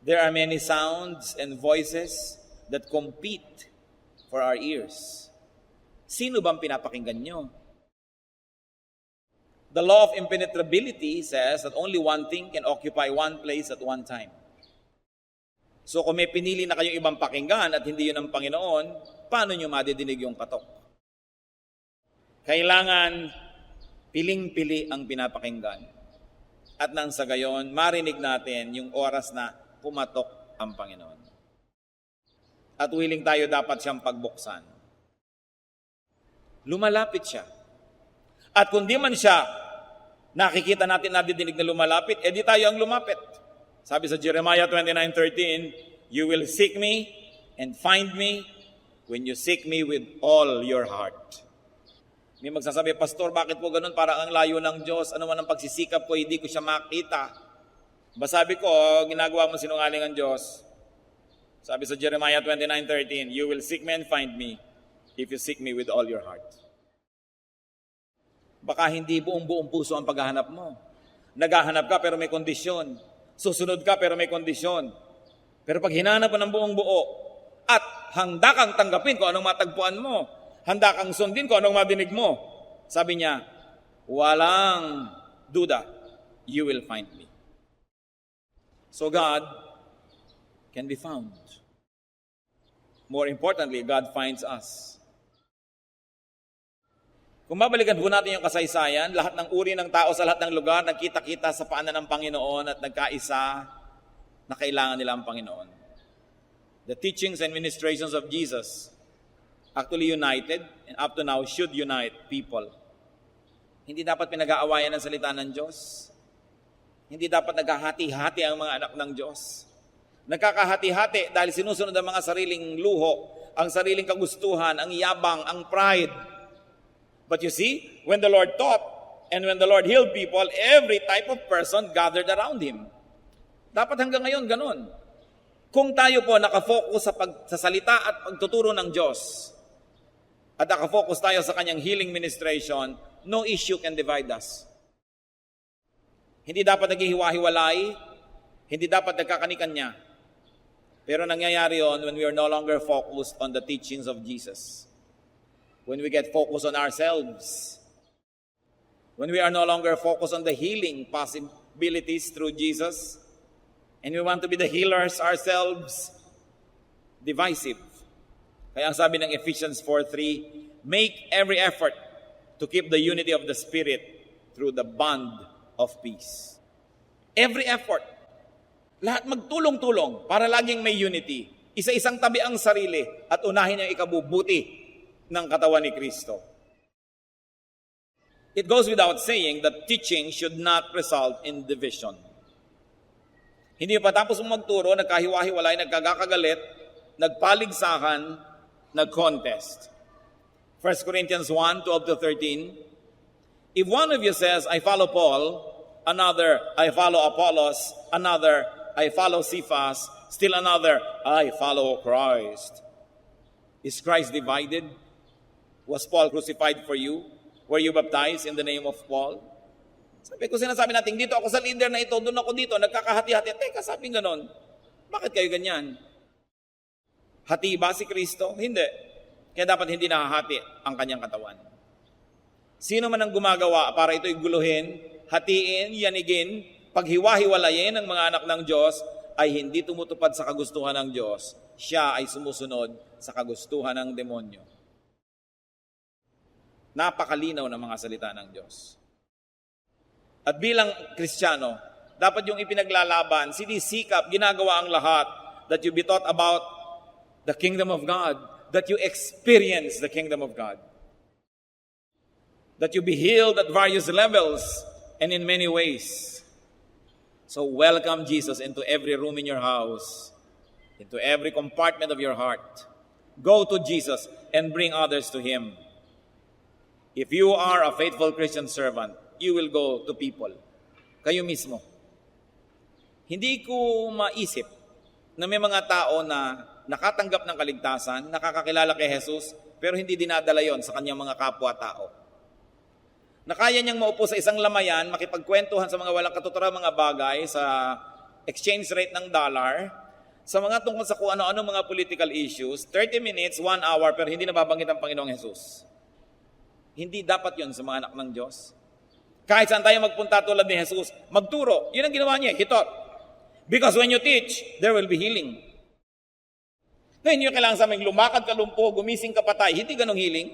There are many sounds and voices that compete for our ears. Sino bang pinapakinggan nyo? The law of impenetrability says that only one thing can occupy one place at one time. So kung may pinili na kayong ibang pakinggan at hindi yun ang Panginoon, paano nyo madidinig yung katok? Kailangan piling-pili ang pinapakinggan. At nang sa gayon, marinig natin yung oras na pumatok ang Panginoon. At willing tayo dapat siyang pagbuksan. Lumalapit siya. At kung di man siya nakikita natin nadidinig na lumalapit, edi tayo ang lumapit. Sabi sa Jeremiah 29:13, "You will seek me and find me when you seek me with all your heart." May magsasabi, "Pastor, bakit po ganun? Parang ang layo ng Diyos. Ano man ang pagsisikap ko, hindi ko siya makita." Sabi ko, ginagawa mo sinungaling ang Diyos. Sabi sa Jeremiah 29:13, "You will seek me and find me if you seek me with all your heart." Baka hindi buong puso ang paghahanap mo. Naghahanap ka pero may kondisyon. Susunod ka pero may kondisyon. Pero pag hinanap mo ng buong buo at handa kang tanggapin kung anong matagpuan mo, handa kang sundin kung anong madinig mo, sabi niya, walang duda, you will find me. So God can be found. More importantly, God finds us. Kung babalikan po natin yung kasaysayan, lahat ng uri ng tao sa lahat ng lugar, nagkita-kita sa paanan ng Panginoon at nagkaisa na kailangan nila ang Panginoon. The teachings and ministrations of Jesus actually united and up to now should unite people. Hindi dapat pinag-aawayan ang salita ng Diyos. Hindi dapat naghahati-hati ang mga anak ng Diyos. Nagkakahati-hati dahil sinusunod ang mga sariling luho, ang sariling kagustuhan, ang yabang, ang pride. But you see, when the Lord taught and when the Lord healed people, every type of person gathered around Him. Dapat hanggang ngayon ganun. Kung tayo po nakafocus sa salita at pagtuturo ng Diyos, at nakafocus tayo sa Kanyang healing ministration, no issue can divide us. Hindi dapat naghihiwa-hiwalay, hindi dapat nagkakanikanya. Pero nangyayari yon when we are no longer focused on the teachings of Jesus. When we get focused on ourselves, when we are no longer focused on the healing possibilities through Jesus, and we want to be the healers ourselves, divisive. Kaya ang sabi ng Ephesians 4:3, make every effort to keep the unity of the Spirit through the bond of peace. Every effort. Lahat magtulong-tulong para laging may unity. Isa-isang tabi ang sarili at unahin ang ikabubuti ng katawan ni Kristo. It goes without saying that teaching should not result in division. Hindi pa tapos magturo, nagkahiwa-hiwalay, nagkagakagalit, nagpaligsakan, nag-contest. 1 Corinthians 1:12-13, if one of you says, I follow Paul, another, I follow Apollos, another, I follow Cephas, still another, I follow Christ. Is Christ divided? Was Paul crucified for you? Were you baptized in the name of Paul? Sabi ko, sinasabi natin, dito ako sa leader na ito, doon ako dito, nagkakahati-hati. Teka, sabi ganon, bakit kayo ganyan? Hati ba si Kristo? Hindi. Kaya dapat hindi nahahati ang kanyang katawan. Sino man ang gumagawa para ito'y guluhin, hatiin, yanigin, paghiwa-hiwalayin ng mga anak ng Diyos, ay hindi tumutupad sa kagustuhan ng Diyos. Siya ay sumusunod sa kagustuhan ng demonyo. Napakalinaw ng mga salita ng Diyos. At bilang Kristiyano, dapat yung ipinaglalaban, sinisikap, ginagawa ang lahat, that you be taught about the kingdom of God, that you experience the kingdom of God, that you be healed at various levels and in many ways. So welcome Jesus into every room in your house, into every compartment of your heart. Go to Jesus and bring others to Him. If you are a faithful Christian servant, you will go to people. Kayo mismo. Hindi ko maisip na may mga tao na nakatanggap ng kaligtasan, nakakakilala kay Jesus, pero hindi dinadala yon sa kanyang mga kapwa-tao. Na kaya niyang maupo sa isang lamayan, makipagkwentuhan sa mga walang katuturan mga bagay, sa exchange rate ng dollar, sa mga tungkol sa kung ano-ano mga political issues, 30 minutes, 1 hour, pero hindi nababanggit ang Panginoong Jesus. Hindi dapat yon sa mga anak ng Diyos. Kahit saan tayo magpunta tulad ni Jesus, magturo. Yun ang ginawa niya, he taught. Because when you teach, there will be healing. Ngayon yung kailangan sa aming lumakad ka lumpo, gumising ka patay, hindi ganong healing.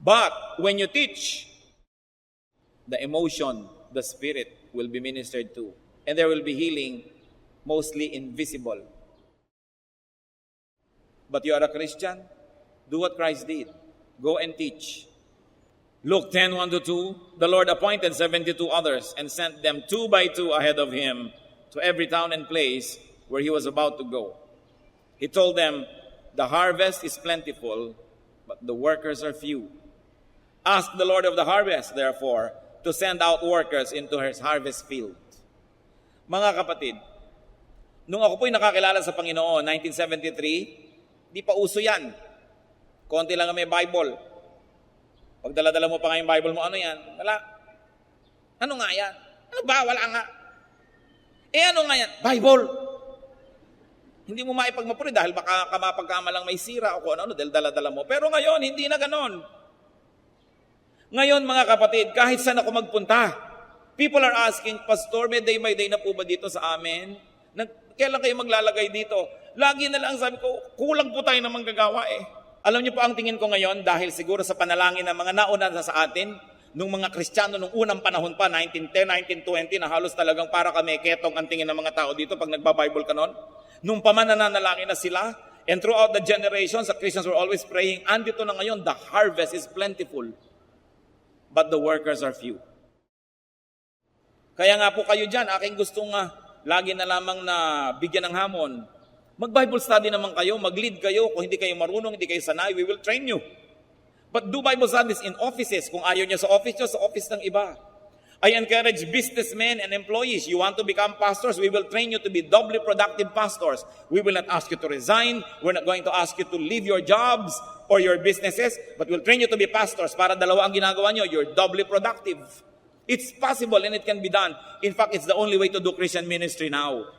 But when you teach, the emotion, the spirit will be ministered to. And there will be healing, mostly invisible. But you are a Christian, do what Christ did. Go and teach. Luke 10:1-2, the Lord appointed 72 others and sent them 2 by 2 ahead of him to every town and place where he was about to go. He told them, the harvest is plentiful, but the workers are few. Ask the Lord of the harvest, therefore, to send out workers into his harvest field. Mga kapatid, nung ako po'y nakakilala sa Panginoon, 1973, di pa uso yan. Konti lang may Bible. Pag dala-dala mo pa nga yung Bible mo, ano yan? Wala. Ano nga yan? Ano ba? Wala nga. Ano nga yan? Bible. Hindi mo maipagmapuri dahil baka mapagkamalang may sira o kung ano, dahil dala-dala mo. Pero ngayon, hindi na ganon. Ngayon, mga kapatid, kahit saan ako magpunta, people are asking, Pastor, may day by day na po ba dito sa amin? Kailan kayo maglalagay dito? Lagi na lang sabi ko, kulang po tayo na manggagawa eh. Alam niyo po ang tingin ko ngayon, dahil siguro sa panalangin ng mga nauna na sa atin, nung mga Kristiyano, nung unang panahon pa, 1910, 1920, na halos talagang para kami ketong ang tingin ng mga tao dito pag nagba-Bible ka nun. Nung pamananalangin na sila, and throughout the generations, the Christians were always praying, andito na ngayon, the harvest is plentiful, but the workers are few. Kaya nga po kayo dyan, aking gustong lagi na lamang na bigyan ng hamon. Mag-Bible study naman kayo, mag-lead kayo. Kung hindi kayo marunong, hindi kayo sanay, we will train you. But do Bible studies in offices. Kung ayaw niya sa office niyo, sa office ng iba. I encourage businessmen and employees. You want to become pastors, we will train you to be doubly productive pastors. We will not ask you to resign. We're not going to ask you to leave your jobs or your businesses, but we'll train you to be pastors para dalawa ang ginagawa niyo. You're doubly productive. It's possible and it can be done. In fact, it's the only way to do Christian ministry now.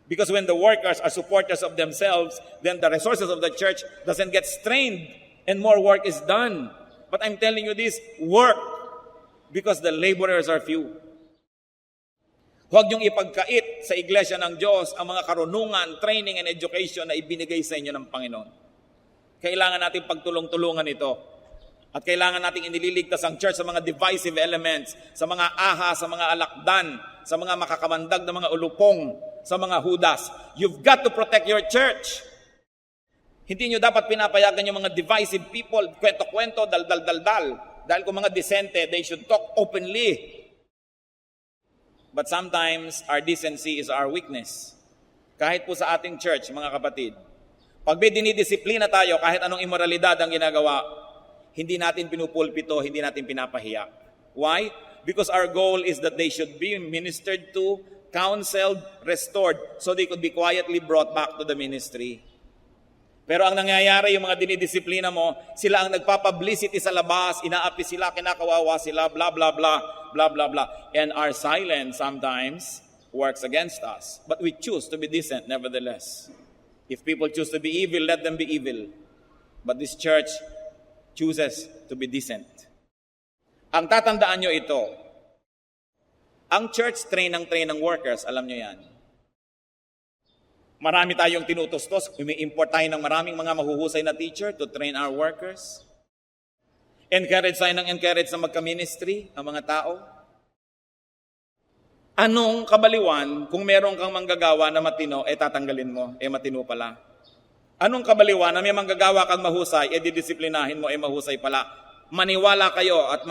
Because when the workers are supporters of themselves, then the resources of the church doesn't get strained and more work is done. But I'm telling you this, work because the laborers are few. Huwag niyong ipagkait sa iglesia ng Diyos ang mga karunungan, training, and education na ibinigay sa inyo ng Panginoon. Kailangan natin pagtulong-tulungan ito. At kailangan natin inililigtas ang church sa mga divisive elements, sa mga aha, sa mga alakdan, sa mga makakamandag na mga ulupong, sa mga hudas. You've got to protect your church. Hindi nyo dapat pinapayagan yung mga divisive people, kwento-kwento, dal-dal-dal-dal. Dahil kung mga disente, they should talk openly. But sometimes, our decency is our weakness. Kahit po sa ating church, mga kapatid, pag may dinidisiplina tayo, kahit anong immoralidad ang ginagawa, hindi natin pinupulpito, hindi natin pinapahiya. Why? Because our goal is that they should be ministered to, counseled, restored, so they could be quietly brought back to the ministry. Pero ang nangyayari, yung mga dinidisiplina mo, sila ang nagpapublicity sa labas, inaapi sila, kinakawawa sila, blah, blah, blah, blah, blah, blah. And our silence sometimes works against us. But we choose to be decent nevertheless. If people choose to be evil, let them be evil. But this church chooses to be decent. Ang tatandaan nyo ito, ang church train ng workers, alam nyo yan. Marami tayong tinutustos, umi-import tayo ng maraming mga mahuhusay na teacher to train our workers. Encourage tayo ng encourage na magka-ministry ang mga tao. Anong kabaliwan kung meron kang manggagawa na matino, tatanggalin mo, matino pala. Anong kabaliwan na may manggagawa kang mahusay, didisiplinahin mo, mahusay pala. Maniwala kayo at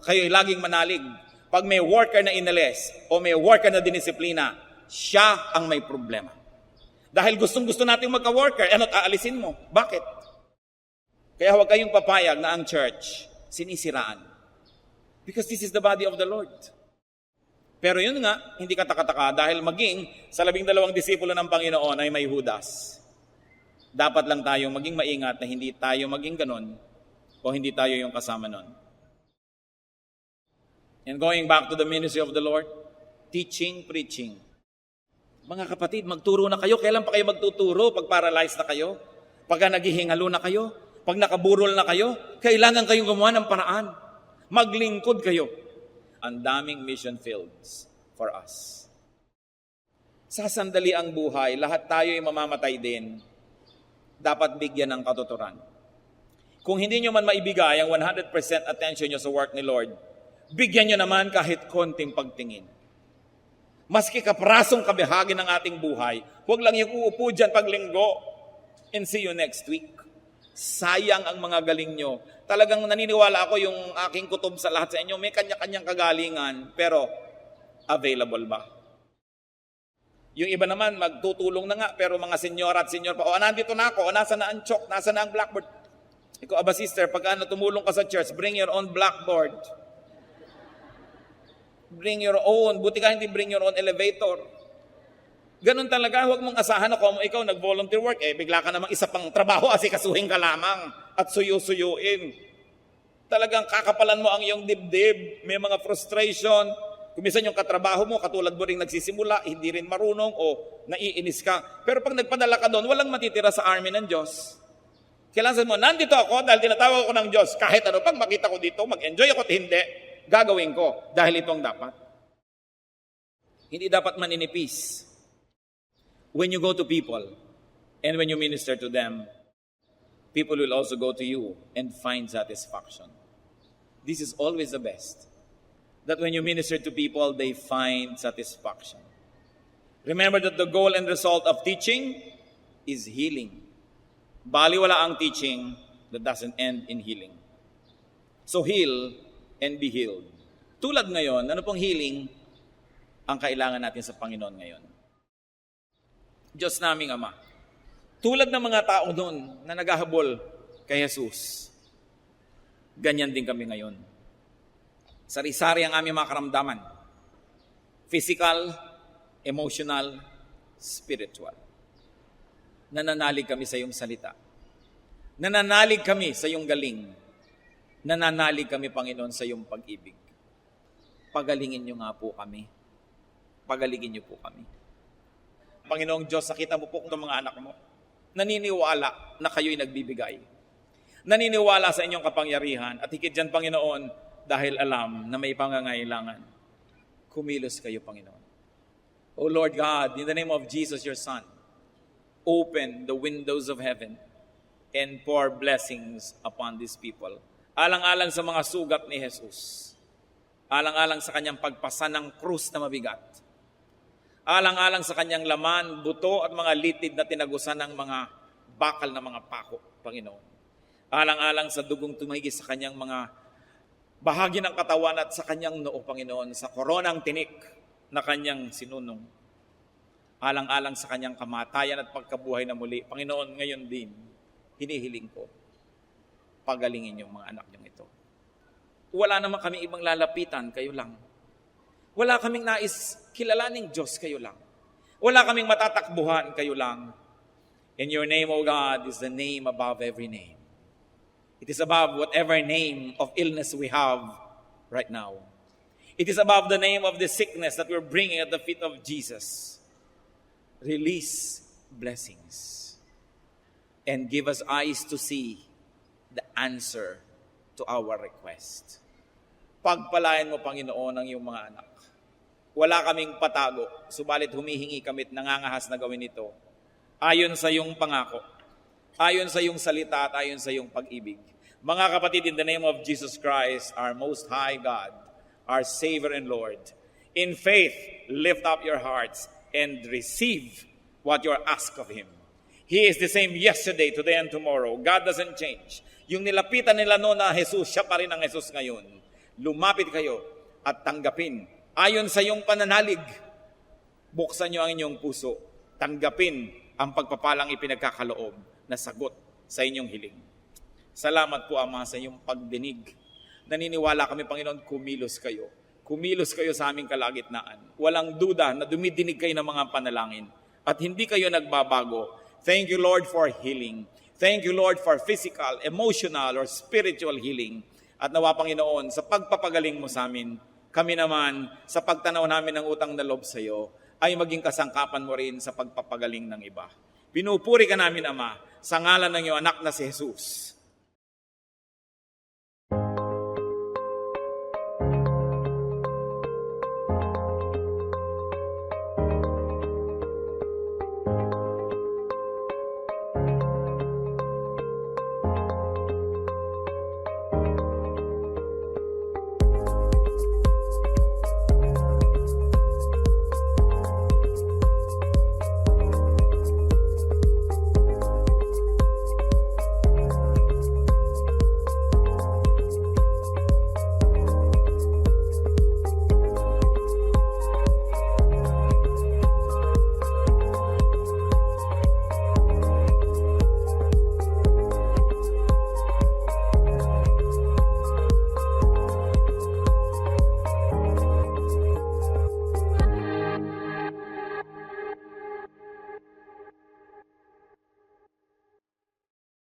kayo laging manalig. Pag may worker na inalis o may worker na dinisiplina, siya ang may problema. Dahil gustong-gusto natin magka-worker, ano't aalisin mo? Bakit? Kaya huwag kayong papayag na ang church sinisiraan. Because this is the body of the Lord. Pero yun nga, hindi ka taka-taka dahil maging sa 12 disipulo ng Panginoon ay may Judas. Dapat lang tayong maging maingat na hindi tayo maging ganon o hindi tayo yung kasama nun. And going back to the ministry of the Lord, teaching, preaching. Mga kapatid, magturo na kayo. Kailan pa kayo magtuturo? Pag paralyzed na kayo? Pagka naghihingalo na kayo? Pag nakaburol na kayo? Kailangan kayong gumawa ng paraan. Maglingkod kayo. Ang daming mission fields for us. Sa sandali ang buhay, lahat tayo ay mamamatay din. Dapat bigyan ng katuturan. Kung hindi nyo man maibigay ang 100% attention nyo sa work ni Lord, bigyan nyo naman kahit konting pagtingin. Maski kaprasong kabahagi ng ating buhay, huwag lang yung uupo dyan paglinggo and see you next week. Sayang ang mga galing nyo. Talagang naniniwala ako yung aking kutob sa lahat sa inyo, may kanya-kanyang kagalingan, pero available ba? Yung iba naman, magtutulong na nga, pero mga senyor at senyor pa, nandito na ako, nasa na ang chalk, nasa na ang blackboard. Ikaw, aba sister, pag tumulong ka sa church, bring your own blackboard. Bring your own. Buti ka hindi bring your own elevator. Ganun talaga. Huwag mong asahan na kung ikaw nag-volunteer work, bigla ka namang isa pang trabaho, asikasuhin ka lamang at suyo-suyuin. Talagang kakapalan mo ang iyong dibdib. May mga frustration. Kung minsan yung katrabaho mo, katulad mo rin nagsisimula, hindi rin marunong o naiinis ka. Pero pag nagpadala ka doon, walang matitira sa army ng Diyos. Kailangan mo, nandito ako dahil tinatawag ako ng Diyos. Kahit ano, pag makita ko dito, mag-enjoy ako at hindi, gagawin ko dahil ito ang dapat. Hindi dapat maninipis. When you go to people and when you minister to them, people will also go to you and find satisfaction. This is always the best. That when you minister to people, they find satisfaction. Remember that the goal and result of teaching is healing. Baliwala ang teaching that doesn't end in healing. So heal and be healed. Tulad ngayon, ano pong healing ang kailangan natin sa Panginoon ngayon? Diyos naming Ama, tulad ng mga tao doon na naghahabol kay Jesus, ganyan din kami ngayon. Sari-sari ang aming mga karamdaman. Physical, emotional, spiritual. Nananalig kami sa iyong salita. Nananalig kami sa iyong galing. Nananalig kami, Panginoon, sa iyong pag-ibig. Pagalingin niyo nga po kami. Pagalingin niyo po kami. Panginoong Diyos, nakita mo po kung mga anak mo. Naniniwala na kayo'y nagbibigay. Naniniwala sa inyong kapangyarihan. At higit dyan, Panginoon, dahil alam na may pangangailangan. Kumilos kayo, Panginoon. O Lord God, in the name of Jesus, your Son, open the windows of heaven and pour blessings upon these people. Alang-alang sa mga sugat ni Jesus. Alang-alang sa kanyang pagpasa ng krus na mabigat. Alang-alang sa kanyang laman, buto at mga litid na tinagusan ng mga bakal na mga pako, Panginoon. Alang-alang sa dugong tumahigi sa kanyang mga bahagi ng katawan at sa kanyang noo, Panginoon, sa koronang tinik na kanyang sinunong. Alang-alang sa kanyang kamatayan at pagkabuhay na muli, Panginoon, ngayon din, hinihiling ko, pagalingin yung mga anak niyong ito. Wala naman kami ibang lalapitan, kayo lang. Wala kaming nais kilalaning Diyos, kayo lang. Wala kaming matatakbuhan, kayo lang. And your name, O God, is the name above every name. It is above whatever name of illness we have right now. It is above the name of the sickness that we're bringing at the feet of Jesus. Release blessings and give us eyes to see the answer to our request. Pagpalain mo, Panginoon, ang iyong mga anak. Wala kaming patago, subalit humihingi kami at nangangahas na gawin ito. Ayon sa iyong pangako, ayon sa iyong salita at ayon sa iyong pag-ibig. Mga kapatid, in the name of Jesus Christ, our Most High God, our Savior and Lord, in faith, lift up your hearts and receive what you're asked of Him. He is the same yesterday, today, and tomorrow. God doesn't change. Yung nilapitan nila noon na Jesus, siya pa rin ang Jesus ngayon. Lumapit kayo at tanggapin. Ayon sa iyong pananalig, buksan niyo ang inyong puso. Tanggapin ang pagpapalang ipinagkakaloob na sagot sa inyong hiling. Salamat po, Ama, sa iyong pagdinig. Naniniwala kami, Panginoon, kumilos kayo. Kumilos kayo sa aming kalagitnaan. Walang duda na dumidinig kayo ng mga panalangin. At hindi kayo nagbabago. Thank you, Lord, for healing. Thank you, Lord, for physical, emotional, or spiritual healing. At nawa, Panginoon, sa pagpapagaling mo sa amin, kami naman, sa pagtanaw namin ng utang na loob sa iyo, ay maging kasangkapan mo rin sa pagpapagaling ng iba. Pinupuri ka namin, Ama, sa ngalan ng iyong anak na si Jesus.